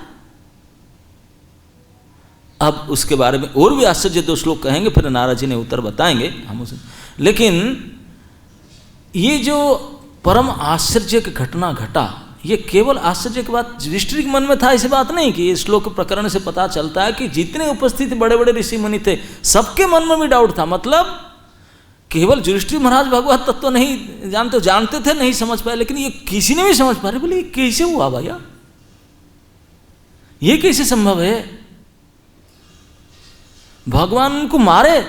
S1: अब उसके बारे में और भी आश्चर्य दो श्लोक कहेंगे, फिर नारद जी ने उत्तर बताएंगे हम उसे। लेकिन ये जो परम आश्चर्य की घटना घटा, ये केवल आश्चर्य की बात युधिष्ठिर के मन में था, ऐसी बात नहीं कि इस श्लोक प्रकरण से पता चलता है कि जितने उपस्थित बड़े बड़े ऋषि मुनि थे सबके मन में भी डाउट था। मतलब केवल युधिष्ठिर महाराज भगवत तत्व नहीं जानते थे, नहीं समझ पाए, लेकिन ये किसी ने भी समझ पा रहे, बोले ये कैसे हुआ भैया, ये कैसे संभव है? भगवान उनको मारे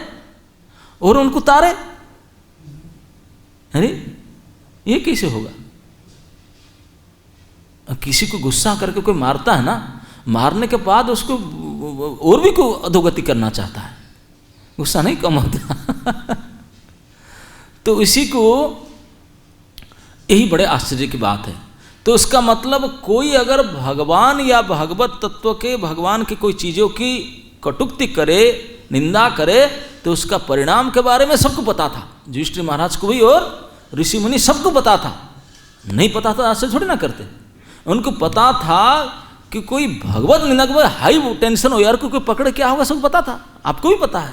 S1: और उनको तारे, अरे ये कैसे होगा? किसी को गुस्सा करके कोई मारता है ना, मारने के बाद उसको और भी कोई अधोगति करना चाहता है, गुस्सा नहीं कम होता। तो इसी को, यही बड़े आश्चर्य की बात है। तो इसका मतलब कोई अगर भगवान या भगवत तत्व के, भगवान की कोई चीज़ों की कटुक्ति करे, निंदा करे, तो उसका परिणाम के बारे में सबको पता था, युधिष्ठिर महाराज को भी और ऋषि मुनि सबको पता था। नहीं पता था आश्चर्य थोड़ी ना करते, उनको पता था कि कोई भगवत निंदक में हाई टेंशन हो यार, कोई पकड़े क्या होगा सबको पता था, आपको भी पता है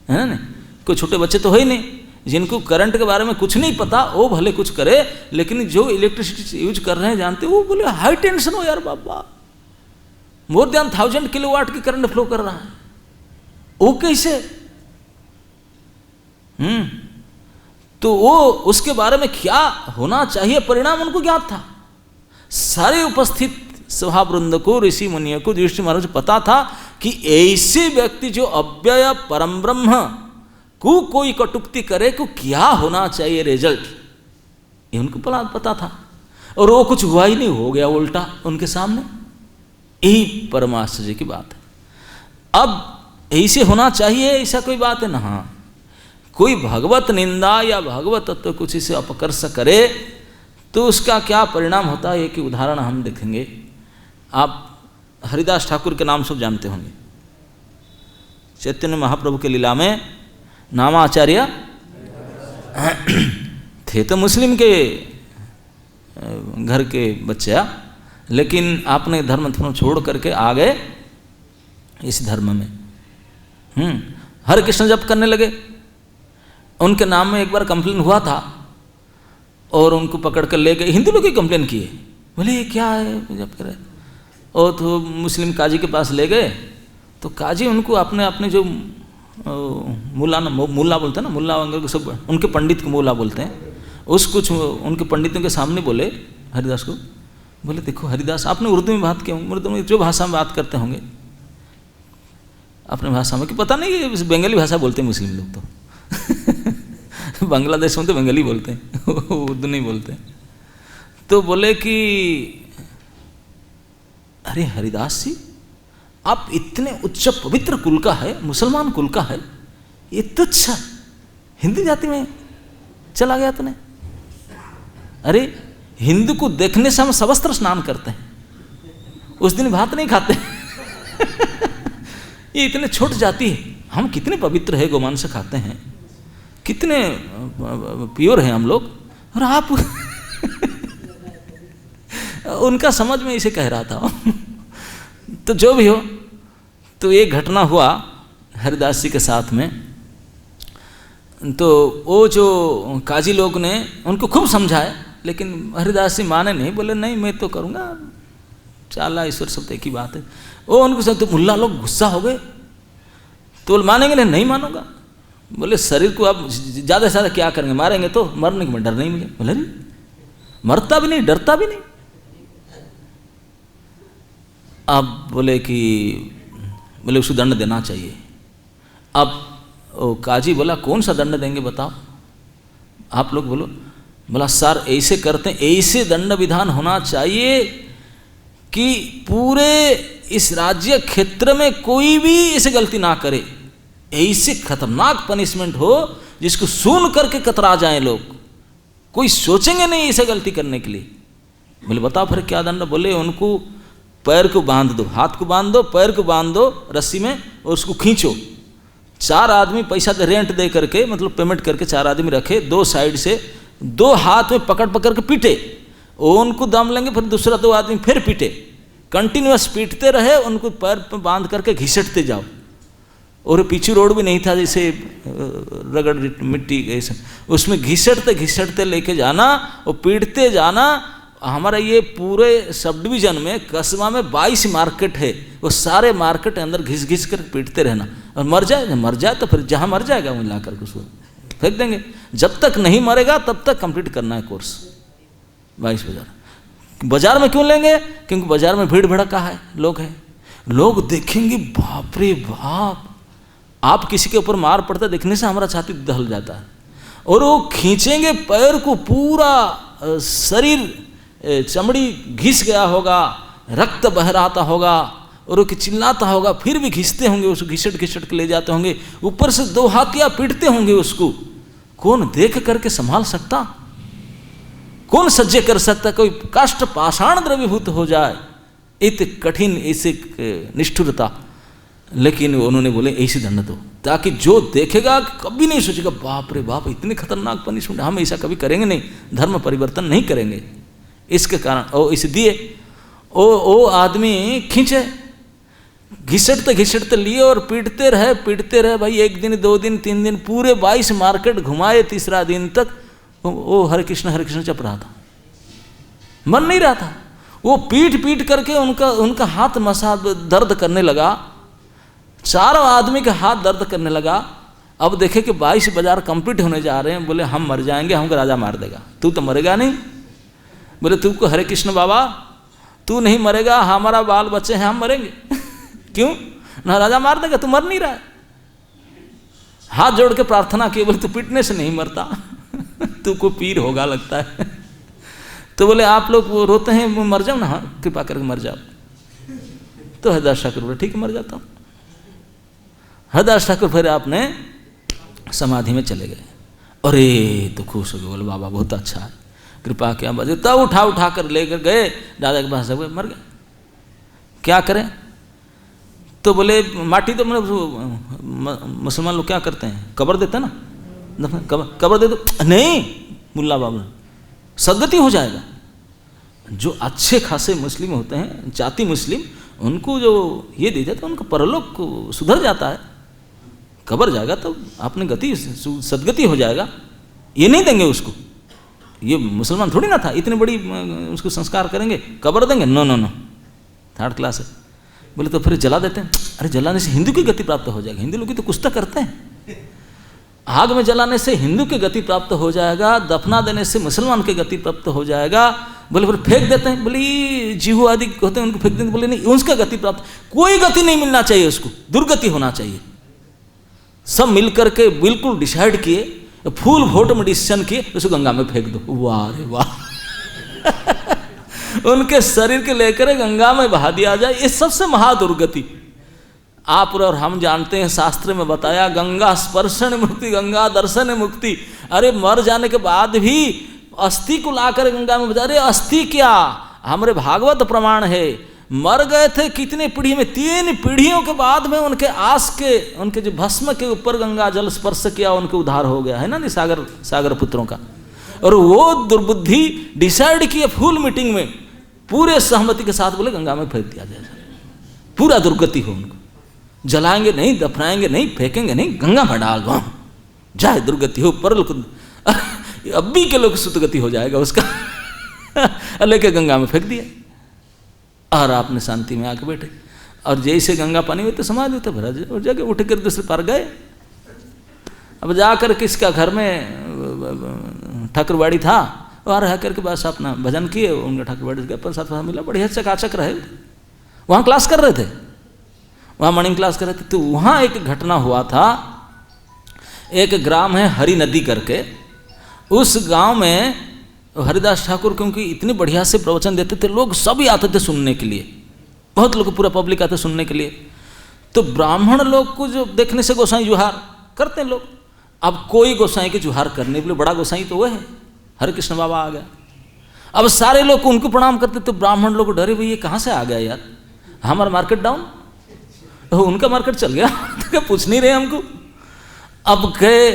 S1: ना? नहीं, कोई छोटे बच्चे तो है ही नहीं जिनको करंट के बारे में कुछ नहीं पता, वो भले कुछ करे, लेकिन जो इलेक्ट्रिसिटी यूज कर रहे हैं जानते, वो बोले हाई टेंशन हो यार बाबा, मोर देन 1000 किलोवाट की करंट फ्लो कर रहा है, वो कैसे? तो वो उसके बारे में क्या होना चाहिए परिणाम उनको ज्ञात था। सारे उपस्थित सभा वृंद को, ऋषि मुनियों को, युधिष्ठिर महाराज को पता था कि ऐसे व्यक्ति जो अव्यय परम ब्रह्म को कोई कटुक्ति करे को क्या होना चाहिए रिजल्ट, ये उनको पता था। और वो कुछ हुआ ही नहीं, हो गया उल्टा उनके सामने। यही परम आश्चर्य की बात है। अब ऐसे होना चाहिए ऐसा कोई बात है ना? हाँ, कोई भगवत निंदा या भगवत तत्व कुछ इसे अपकर्ष करे तो उसका क्या परिणाम होता है, एक उदाहरण हम देखेंगे। आप हरिदास ठाकुर के नाम सब जानते होंगे। चैतन्य महाप्रभु के लीला में नामाचार्य थे तो मुस्लिम के घर के बच्चे, लेकिन आपने धर्म छोड़ करके आ गए इस धर्म में। हरे कृष्ण जप करने लगे। उनके नाम में एक बार कंप्लेन हुआ था और उनको पकड़ कर ले गए। हिंदू लोग ही कंप्लेन किए, बोले ये क्या है जप करे। और तो मुस्लिम काजी के पास ले गए, तो काजी उनको अपने जो मुल्ला बोलते हैं ना, मुल्ला वगैरह सब उनके पंडित को मुल्ला बोलते हैं, उस कुछ उनके पंडितों के सामने बोले हरिदास को, बोले देखो हरिदास आपने उर्दू में बात किया, उर्दू में जो भाषा में बात करते होंगे अपने भाषा में, कि पता नहीं बंगाली भाषा बोलते हैं मुस्लिम लोग तो बांग्लादेश में तो बंगाली बोलते हैं उर्दू नहीं बोलते। तो बोले कि अरे हरिदास जी आप इतने उच्च पवित्र कुल का है, मुसलमान कुल का है, ये तुच्छ हिंदू जाति में चला गया तूने। अरे हिंदू को देखने से हम सवस्त्र स्नान करते हैं, उस दिन भात नहीं खाते ये इतने छोट जाति है, हम कितने पवित्र है, गोमांस खाते हैं, कितने प्योर हैं हम लोग, और आप उनका समझ में इसे कह रहा था तो जो भी हो, तो एक घटना हुआ हरिदास जी के साथ में। तो वो जो काजी लोग ने उनको खूब समझाया, लेकिन हरिदास जी माने नहीं, बोले नहीं मैं तो करूँगा, चाला ईश्वर सब एक ही बात है। वो उनको सब तो मुल्ला लोग गुस्सा हो गए, तो बोले मानेंगे नहीं मानूंगा। बोले शरीर को आप ज़्यादा से ज़्यादा क्या करेंगे, मारेंगे तो, मरने का डर नहीं मुझे। बोले नहीं, मरता भी नहीं, डरता भी नहीं। अब बोले कि बोले उसको दंड देना चाहिए। अब ओ काजी बोला कौन सा दंड देंगे बताओ आप लोग, बोलो। बोला सर ऐसे करते हैं, ऐसे दंड विधान होना चाहिए कि पूरे इस राज्य क्षेत्र में कोई भी ऐसे गलती ना करे, ऐसे खतरनाक पनिशमेंट हो जिसको सुन करके कतरा जाए लोग, कोई सोचेंगे नहीं ऐसे गलती करने के लिए। बोले बताओ फिर क्या दंड। बोले उनको पैर को बांध दो, हाथ को बांध दो, पैर को बांध दो रस्सी में और उसको खींचो। 4 आदमी पैसा दे, रेंट दे करके, मतलब पेमेंट करके 4 आदमी रखे, 2 साइड से 2 हाथ में पकड़ पकड़ के पीटे, उनको दम लेंगे, फिर दूसरा 2 आदमी फिर पीटे, कंटिन्यूस पीटते रहे, उनको पैर पे बांध करके घिसटते जाओ। और पीछे रोड भी नहीं था जैसे रगड़ मिट्टी ऐसे, उसमें घिसटते घिसटते लेके जाना और पीटते जाना, हमारा ये पूरे सब डिवीजन में कस्बा में 22 मार्केट है, वो सारे मार्केट अंदर घिस घिस कर पीटते रहना, और मर जाए तो फिर जहाँ मर जाएगा वहीं ला कर उसको फेंक देंगे। जब तक नहीं मरेगा तब तक कंप्लीट करना है कोर्स। 22 बाजार में क्यों लेंगे? क्योंकि बाजार में भीड़ भड़का है, लोग हैं, लोग देखेंगे बाप रे बाप, आप किसी के ऊपर मार पड़ता देखने से हमारा छाती दहल जाता है, और वो खींचेंगे पैर को, पूरा शरीर चमड़ी घिस गया होगा, रक्त बह रहा होगा, और वो चिल्लाता होगा, फिर भी घिसते होंगे उसको, घिसट घिसट के ले जाते होंगे, ऊपर से 2 हाथिया पीटते होंगे उसको। कौन देख करके संभाल सकता? कौन सज्जे कर सकता? कोई काष्ठ पाषाण द्रवीभूत हो जाए, इत कठिन ऐसे निष्ठुरता। लेकिन उन्होंने बोले ऐसे दंड दो, ताकि जो देखेगा कभी नहीं सोचेगा बाप रे बाप इतने खतरनाक पनिशमेंट, हम ऐसा कभी करेंगे नहीं, धर्म परिवर्तन नहीं करेंगे। इसके कारण ओ इस दिए ओ आदमी खींचे, घिसटते लिए और पीटते रहे भाई, 1 दिन 2 दिन 3 दिन पूरे 22 मार्केट घुमाए। तीसरा दिन तक वो हरे कृष्ण चप रहा था, मर नहीं रहा था। वो पीट करके उनका हाथ मसा दर्द करने लगा, चारों आदमी का हाथ दर्द करने लगा। अब देखे कि 22 बाजार कंप्लीट होने जा रहे हैं, बोले हम मर जाएंगे, हमको राजा मार देगा, तू तो मरेगा नहीं। बोले तुमको हरे कृष्ण बाबा तू नहीं मरेगा, हमारा बाल बच्चे हैं, हम मरेंगे। क्यों? ना राजा मार देगा, तू मर नहीं रहा है। हाथ जोड़ के प्रार्थना किए, बोले तू पीटने से नहीं मरता, तू को पीर होगा लगता है। तो बोले आप लोग वो रोते हैं, मर जाओ ना, हाँ कृपा करके मर जाओ। तो हरिदास ठाकुर बोले ठीक है मर जाता हूँ। हरिदास ठाकुर फिर आपने समाधि में चले गए। अरे तो खुश हो गए, बोले बाबा बहुत अच्छा है, कृपा क्या बजे। तब उठा कर लेकर गए दादा के पास, मर गए। क्या करें? तो बोले माटी तो मुसलमान लोग क्या करते हैं, कब्र देते हैं ना, कब्र दे दो। नहीं मुल्ला बाबा, सदगति हो जाएगा। जो अच्छे खासे मुस्लिम होते हैं, जाति मुस्लिम, उनको जो ये दे जाता है उनका परलोक सुधर जाता है। कब्र जाएगा तो आपने गति सदगति हो जाएगा, ये नहीं देंगे उसको। ये मुसलमान थोड़ी ना था, इतनी बड़ी उसको संस्कार करेंगे, कब्र देंगे? नो 3rd क्लास है। बोले तो फिर जला देते हैं। अरे जलाने से हिंदू की गति प्राप्त हो जाएगी, हिंदू लोग तो कुछ तो करते हैं। आग में जलाने से हिंदू की गति प्राप्त हो जाएगा, दफना देने से मुसलमान की गति प्राप्त हो जाएगा। बोले फिर फेंक देते हैं, बोले जीहू आदि होते हैं उनको फेंक देते, बोले नहीं उसका गति प्राप्त, कोई गति नहीं मिलना चाहिए उसको, दुर्गति होना चाहिए। सब मिलकर के बिल्कुल डिसाइड किए, फुल वोट में डिसीजन किए, उसको गंगा में फेंक दो। वाह रे वाह उनके शरीर के लेकर गंगा में बहा दिया जाए, ये सबसे महादुर्गति। आप और हम जानते हैं, शास्त्र में बताया गंगा स्पर्शन मुक्ति, गंगा दर्शन मुक्ति। अरे मर जाने के बाद भी अस्थि को लाकर गंगा में बजा, अरे अस्थि क्या, हमारे भागवत प्रमाण है, मर गए थे कितने पीढ़ी में, 3 पीढ़ियों के बाद में उनके आस के, उनके जो भस्म के ऊपर गंगा जल स्पर्श किया, उनके उद्धार हो गया है ना, सागर पुत्रों का। और वो दुर्बुद्धि डिसाइड किए फुल मीटिंग में, पूरे सहमति के साथ बोले गंगा में फेंक दिया जाए, पूरा दुर्गति हो उनको। जलाएंगे नहीं, दफनाएंगे नहीं, फेंकेंगे नहीं, गंगा में डाल दो, जाए दुर्गति हो, परलोक अभी के लोग सुतगति हो जाएगा उसका। लेके गंगा में फेंक दिया और आपने शांति में आके बैठे। और जैसे गंगा पानी हुई तो समाधि होते भरा, और जाके उठ कर दूसरे पार गए। अब जाकर किसका घर में ठाकुरबाड़ी था, वहाँ रह करके बस अपना भजन किए, उनका ठाकुरबाड़ी के अपन साथ मिला, बढ़िया चकाचक रहे। वहाँ क्लास कर रहे थे, वहाँ मॉर्निंग क्लास कर रहे थे। तो वहाँ एक घटना हुआ था, एक ग्राम है हरी नदी करके, उस गांव में हरिदास ठाकुर क्योंकि इतनी बढ़िया से प्रवचन देते थे, लोग सभी आते थे सुनने के लिए, बहुत लोग, पूरा पब्लिक आते सुनने के लिए। तो ब्राह्मण लोग को जो देखने से गोसाई जुहार करते हैं लोग। अब कोई गोसाई के जुहार करने के लिए, बड़ा गोसाई तो वो है, हरे कृष्ण बाबा आ गया। अब सारे लोग उनको प्रणाम करते, तो ब्राह्मण लोग डरे, भाई ये कहाँ से आ गया यार, हमारा मार्केट डाउन, उनका मार्केट चल गया। तो पूछ नहीं रहे हमको। अब गए,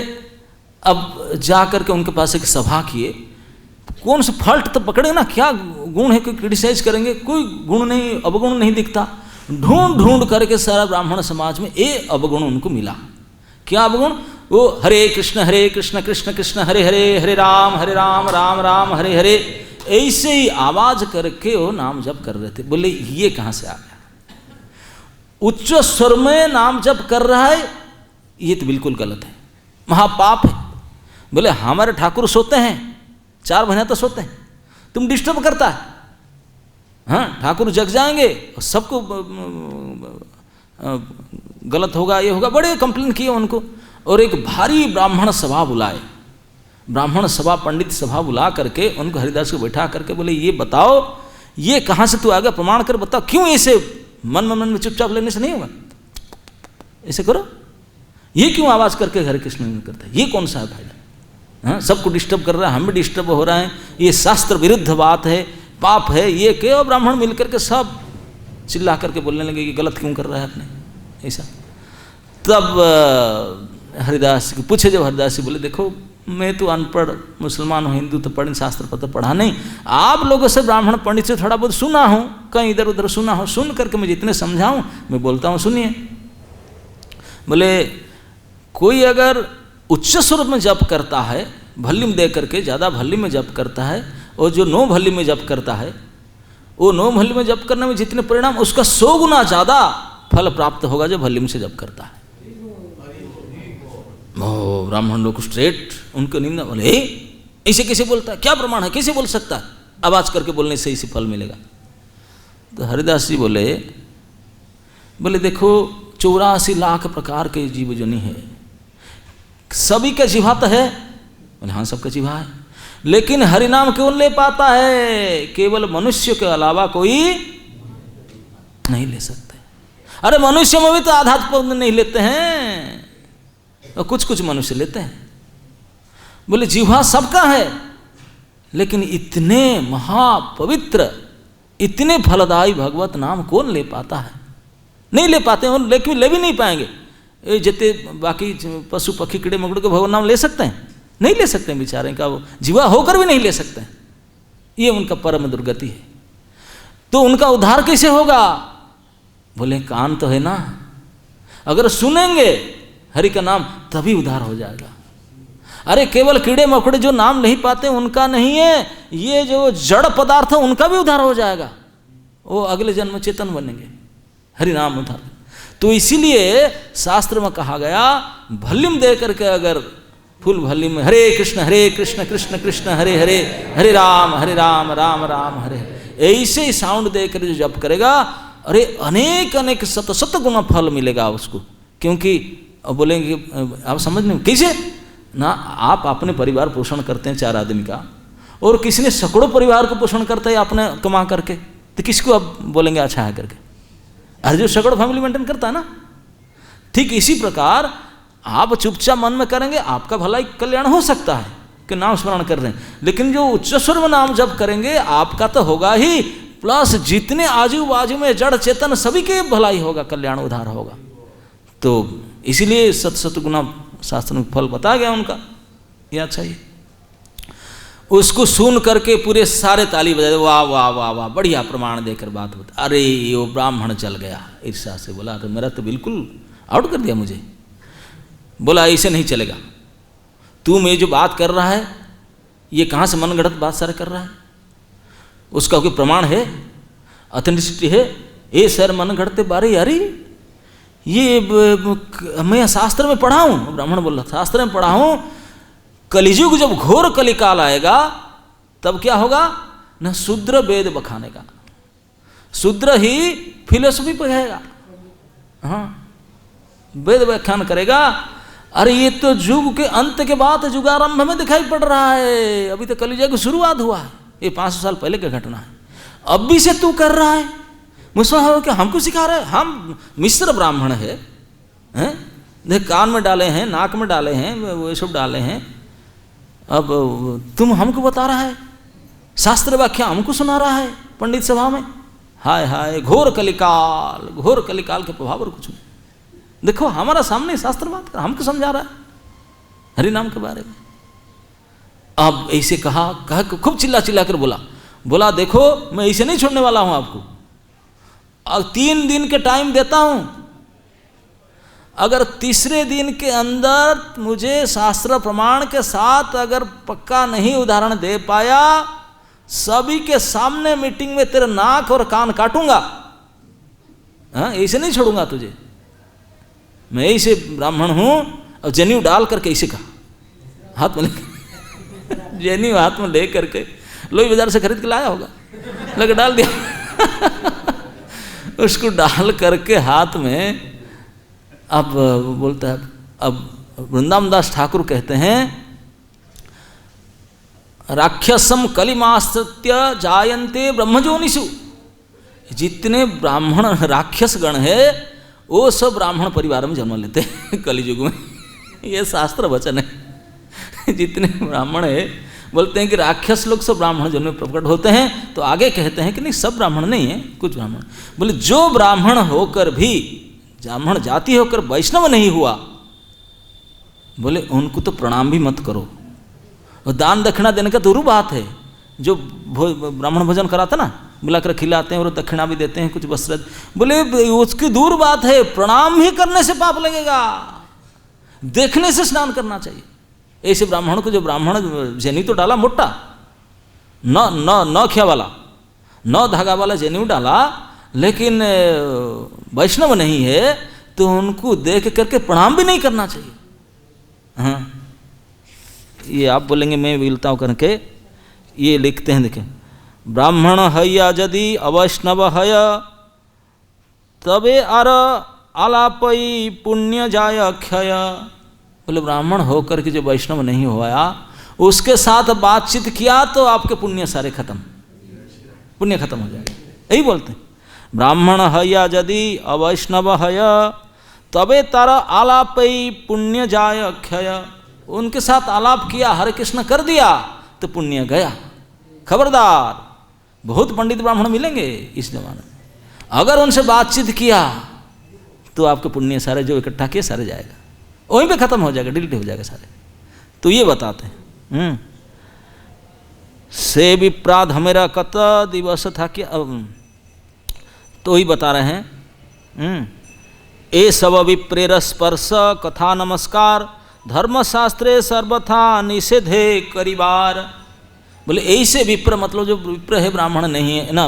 S1: अब जा करके उनके पास एक सभा किए, कौन से फॉल्ट तो पकड़े ना, क्या गुण है, कोई क्रिटिसाइज करेंगे, कोई गुण नहीं, अवगुण नहीं दिखता। ढूंढ करके सारा ब्राह्मण समाज में ये अवगुण उनको मिला। क्या अवगुण? वो हरे कृष्ण कृष्ण कृष्ण हरे हरे, हरे राम राम राम हरे हरे, ऐसे ही आवाज करके वो नाम जप कर रहे थे। बोले ये कहाँ से आ गया? उच्च स्वर में नाम जप कर रहा है, ये तो बिल्कुल गलत है, महापाप है। बोले हमारे ठाकुर सोते हैं, 4 महीने तो सोते हैं, तुम डिस्टर्ब करता है। हाँ, ठाकुर जग जाएंगे और सबको गलत होगा, ये होगा, बड़े कंप्लेन किए उनको। और एक भारी ब्राह्मण सभा बुलाए, ब्राह्मण सभा, पंडित सभा बुला करके उनको हरिदास को बैठा करके बोले ये बताओ, ये कहाँ से तू आ गया, प्रमाण कर बताओ, क्यों ऐसे मन में चुपचाप लेने से नहीं होगा, ऐसे करो, ये क्यों आवाज़ करके हरे कृष्ण नहीं करता, ये कौन सा है फायदा? हाँ, सबको डिस्टर्ब कर रहा है, हम भी डिस्टर्ब हो रहे हैं, ये शास्त्र विरुद्ध बात है, पाप है, ये क्यों? ब्राह्मण मिल करके सब चिल्ला करके बोलने लगे कि गलत क्यों कर रहा है आपने ऐसा। तब हरिदास को पूछे, जब हरिदास जी बोले देखो मैं तो अनपढ़ मुसलमान हूँ, हिंदू तो पढ़ शास्त्र पत्र पढ़ा नहीं, आप लोगों से ब्राह्मण पंडित से थोड़ा बहुत सुना हूँ, कहीं इधर उधर सुना हो, सुन करके मुझे इतने समझाऊँ, मैं बोलता हूँ सुनिए। बोले कोई अगर उच्च स्वर में जप करता है, वॉल्यूम दे करके ज़्यादा वॉल्यूम में जप करता है, और जो 9 वॉल्यूम में जप करता है, वो 9 वॉल्यूम में जप करने में जितने परिणाम, उसका 100 गुना ज़्यादा फल प्राप्त होगा जो वॉल्यूम से जप करता है। ओ ब्राह्मण लोग स्ट्रेट उनको निंदा, बोले ऐसे कैसे बोलता है, क्या प्रमाण है, कैसे बोल सकता है, आवाज करके बोलने से इसी फल मिलेगा। तो हरिदास जी बोले देखो 84 लाख प्रकार के जीव जो नहीं है, सभी का जीवा तो है, बोले हाँ सबका जीवा है, लेकिन हरिनाम कौन ले पाता है? केवल मनुष्य के अलावा कोई नहीं ले सकते। अरे मनुष्य में भी तो आध्यात्म नहीं लेते हैं, और कुछ कुछ मनुष्य लेते हैं। बोले जीवा सबका है, लेकिन इतने महापवित्र, इतने फलदायी भगवत नाम कौन ले पाता है? नहीं ले पाते हैं, लेकिन ले भी नहीं पाएंगे। ये जितने बाकी पशु पक्षी कीड़े मकोड़े के भगवत नाम ले सकते हैं? नहीं ले सकते हैं, बेचारे का वो जीवा होकर भी नहीं ले सकते हैं। ये उनका परम दुर्गति है। तो उनका उद्धार कैसे होगा? बोले कान तो है ना, अगर सुनेंगे हरि का नाम तभी उद्धार हो जाएगा। अरे केवल कीड़े मकोड़े जो नाम नहीं पाते उनका नहीं है, ये जो जड़ पदार्थ है उनका भी उद्धार हो जाएगा, वो अगले जन्म में चेतन बनेंगे, हरि नाम उद्धार। तो इसीलिए शास्त्र में कहा गया वॉल्यूम दे करके, अगर फुल वॉल्यूम में हरे कृष्ण कृष्ण कृष्ण हरे हरे, हरे राम राम राम हरे, ऐसे ही साउंड दे कर जो जप करेगा, अरे अनेक अनेक शत गुना फल मिलेगा उसको। क्योंकि अब बोलेंगे आप समझ नहीं कैसे ना, आप अपने परिवार पोषण करते हैं 4 आदमी का, और किसी ने सैकड़ों परिवार को पोषण करता है अपने कमा करके, तो किसको आप बोलेंगे अच्छा है करके? अरे जो सैकड़ों फैमिली मेंटेन करता है ना, ठीक इसी प्रकार आप चुपचाप मन में करेंगे, आपका भलाई कल्याण हो सकता है कि नाम स्मरण कर रहे हैं, लेकिन जो उच्च स्वर में नाम जप करेंगे आपका तो होगा ही, प्लस जितने आजू बाजू में जड़ चेतन सभी के भलाई होगा, कल्याण उद्धार होगा। तो इसीलिए सत गुना शास्त्र में फल बता गया उनका, यह अच्छा ही। उसको सुन करके पूरे सारे ताली बजा, वाह वाह वाह वाह, बढ़िया प्रमाण देकर बात बता। अरे ये ब्राह्मण चल गया ईर्ष्या से, बोला तो मेरा तो बिल्कुल आउट कर दिया मुझे। बोला ऐसे नहीं चलेगा, तू मैं जो बात कर रहा है ये कहाँ से मनगढ़ंत बात सारा कर रहा है, उसका कोई प्रमाण है, ऑथेंटिसिटी है? ये सर मनगढ़ंत बारे यारी, ये मैं शास्त्र में पढ़ा हूँ, ब्राह्मण बोल रहा शास्त्र में पढ़ा हूँ, कलिजुग जब घोर कलिकाल आएगा तब क्या होगा न, शूद्र वेद बखाने का, शूद्र ही फिलोसफी पढ़ेगा, हाँ वेद व्याख्यान करेगा। अरे ये तो युग के अंत के बाद युगारंभ में दिखाई पड़ रहा है, अभी तो कलिजुग की शुरुआत हुआ है, ये 500 साल पहले की घटना है, अब भी से तू कर रहा है, मुझसे क्या हमको सिखा रहे? हम मिश्र ब्राह्मण है, देख कान में डाले हैं, नाक में डाले हैं, वो सब डाले हैं, अब तुम हमको बता रहा है, शास्त्र व्याख्या हमको सुना रहा है पंडित सभा में। हाय हाय, घोर कलिकाल के प्रभाव और कुछ नहीं। देखो हमारा सामने शास्त्र बात कर, हमको समझा रहा है हरि नाम के बारे में। अब ऐसे कहा खूब चिल्ला चिल्ला कर बोला देखो मैं ऐसे नहीं छोड़ने वाला हूं आपको, अब 3 दिन के टाइम देता हूं, अगर तीसरे दिन के अंदर मुझे शास्त्र प्रमाण के साथ अगर पक्का नहीं उदाहरण दे पाया सभी के सामने मीटिंग में तेरे नाक और कान काटूंगा, हाँ ऐसे नहीं छोड़ूंगा तुझे, मैं ऐसे ब्राह्मण हूं। और जनेऊ डाल करके ऐसे कहा हाथ में लेकर, जनेऊ हाथ में ले करके लोही बाजार से खरीद के लाया होगा, लगे डाल दिया उसको डाल करके हाथ में। अब बोलता है, अब वृंदावन दास ठाकुर कहते हैं राक्षसम कलिमास्त्य जायन्ते ब्रह्मजोनिषु, जितने ब्राह्मण राक्षस गण है वो सब ब्राह्मण परिवार में जन्म लेते हैं कलियुग में, ये शास्त्र वचन है। जितने ब्राह्मण है बोलते हैं कि राक्षस लोग सब ब्राह्मण जन्म में प्रकट होते हैं। तो आगे कहते हैं कि नहीं सब ब्राह्मण नहीं है, कुछ ब्राह्मण। बोले जो ब्राह्मण होकर भी, ब्राह्मण जाति होकर वैष्णव नहीं हुआ, बोले उनको तो प्रणाम भी मत करो। और दान दक्षिणा देने का दूर बात है, जो ब्राह्मण भोजन कराता ना, बुलाकर खिलाते हैं और दक्षिणा भी देते हैं कुछ वस्त्र, बोले उसकी दूर बात है, प्रणाम ही करने से पाप लगेगा, देखने से स्नान करना चाहिए। ऐसे ब्राह्मण को, जो ब्राह्मण जनेऊ तो डाला मोटा, न ख्या वाला, न धागा वाला जनेऊ डाला, लेकिन वैष्णव नहीं है, तो उनको देख करके प्रणाम भी नहीं करना चाहिए। हाँ ये आप बोलेंगे मैं विलता करके, ये लिखते हैं, देखें, ब्राह्मण हया यदि अवैष्णव हय तबे अर आलापई पुण्य जाय क्षय। बोले ब्राह्मण होकर के जो वैष्णव नहीं हुआ, उसके साथ बातचीत किया तो आपके पुण्य सारे खत्म, पुण्य खत्म हो जाएगा। यही बोलते हैं, ब्राह्मण हया यदि अवैष्णव हय तबे तारा आलापई पुण्य जाय क्षय। उनके साथ आलाप किया, हरे कृष्ण कर दिया तो पुण्य गया। खबरदार, बहुत पंडित ब्राह्मण मिलेंगे इस जमाने में, अगर उनसे बातचीत किया तो आपके पुण्य सारे जो इकट्ठा किए सारे जाएगा, वहीं पे खत्म हो जाएगा, डिलीट हो जाएगा सारे। तो ये बताते हैं से विप्राध हमेरा कत दिवस था कि, तो ही बता रहे हैं ए सब विप्रेर स्पर्श कथा नमस्कार धर्मशास्त्रे सर्वथा निषेधे करिवार। बोले ऐसे विप्र, मतलब जो विप्र है, ब्राह्मण नहीं है ना,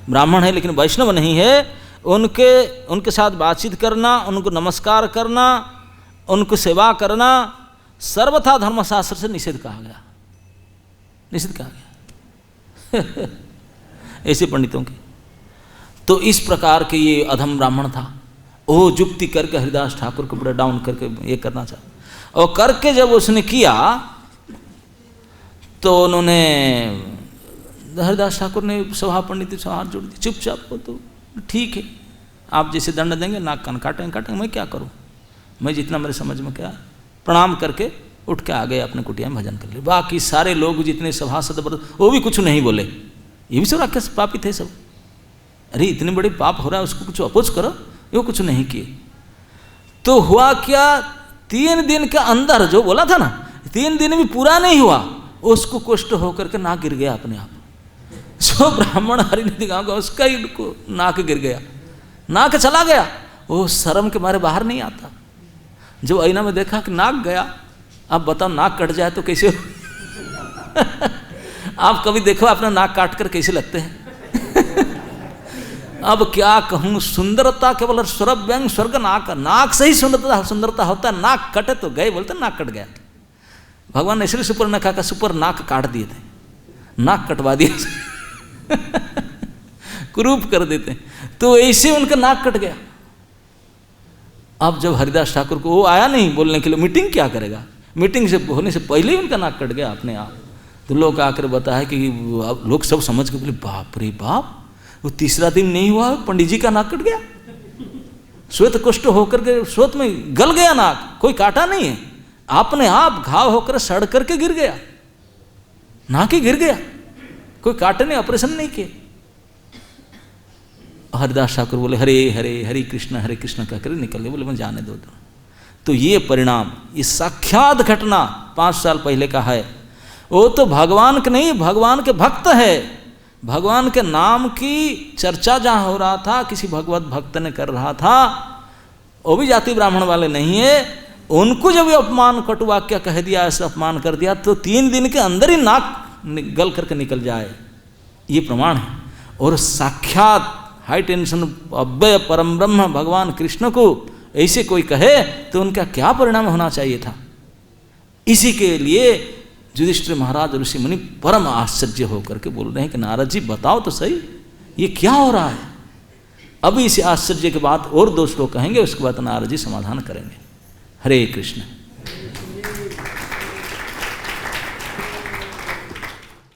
S1: ब्राह्मण है लेकिन वैष्णव नहीं है, उनके साथ बातचीत करना, उनको नमस्कार करना, उनको सेवा करना सर्वथा धर्मशास्त्र से निषेध कहा गया, निषेध कहा गया ऐसे पंडितों के। तो इस प्रकार के ये अधम ब्राह्मण था, वो जुक्ति करके हरिदास ठाकुर को बड़ा डाउन करके ये करना चाहता, और करके जब उसने किया तो उन्होंने, हरिदास ठाकुर ने सभा पंडित से हाथ जोड़ दिया, चुपचाप हो तो ठीक है, आप जैसे दंड देंगे नाक कान काटेंगे, मैं क्या करूं, मैं जितना मेरे समझ में क्या। प्रणाम करके उठ के आ गए अपने कुटिया में भजन कर ले। बाकी सारे लोग जितने सभासद वो भी कुछ नहीं बोले, ये भी सब राक्षस पापी थे सब। अरे इतने बड़े पाप हो रहा है, उसको कुछ अपोज करो, वो कुछ नहीं किए। तो हुआ क्या, 3 दिन के अंदर, जो बोला था ना 3 दिन भी पूरा नहीं हुआ, उसको कुष्ठ होकर के नाक गिर गया अपने आप। जो ब्राह्मण हरिनिधि गांव का, उसका ही नाक गिर गया, नाक चला गया, वो शर्म के मारे बाहर नहीं आता। जो आईना में देखा कि नाक गया, आप बताओ नाक कट जाए तो कैसे हो आप कभी देखो अपना नाक काट कर कैसे लगते हैं अब क्या कहूँ, सुंदरता केवल स्वर्ग स्वर्ग नाक से ही सुंदरता होता है, नाक कटे तो गए, बोलते नाक कट गया। भगवान ने इसलिए सुपर नखा का सुपर नाक काट दिए थे, नाक कटवा दिए कुरूप कर देते, तो ऐसे उनका नाक कट गया। अब जब हरिदास ठाकुर को वो आया नहीं बोलने के लिए, मीटिंग क्या करेगा, मीटिंग से होने से पहले ही उनका नाक कट गया अपने आप। तो लोग आकर बताया कि लोग सब समझ के बोले बाप रे बाप, वो 3रा दिन नहीं हुआ पंडित जी का नाक कट गया, श्वेत कुष्ठ होकर के श्वेत में गल गया नाक, कोई काटा नहीं है, अपने आप घाव होकर सड़ करके गिर गया, नाक ही गिर गया, कोई काटे नहीं, ऑपरेशन नहीं किए। हरिदास ठाकुर बोले हरे हरे हरे कृष्ण कहकर निकल गए, बोले मैं जाने दो। तो ये परिणाम, ये साक्षात घटना 5 साल पहले का है। वो तो भगवान के नहीं, भगवान के भक्त है, भगवान के नाम की चर्चा जहाँ हो रहा था, किसी भगवत भक्त ने कर रहा था, वो भी जाति ब्राह्मण वाले नहीं है, उनको जब अपमान कटुवाक्य कह दिया, ऐसा अपमान कर दिया, तो 3 दिन के अंदर ही नाक गल करके निकल जाए, ये प्रमाण है। और साक्षात हाई टेंशन अव्यय परम ब्रह्म भगवान कृष्ण को ऐसे कोई कहे तो उनका क्या परिणाम होना चाहिए था। इसी के लिए युधिष्ठिर महाराज ऋषि मुनि परम आश्चर्य होकर के बोल रहे हैं कि नारद जी बताओ तो सही ये क्या हो रहा है। अभी इस आश्चर्य के बाद और 2 श्लोक कहेंगे, उसके बाद नारद जी समाधान करेंगे। हरे कृष्ण।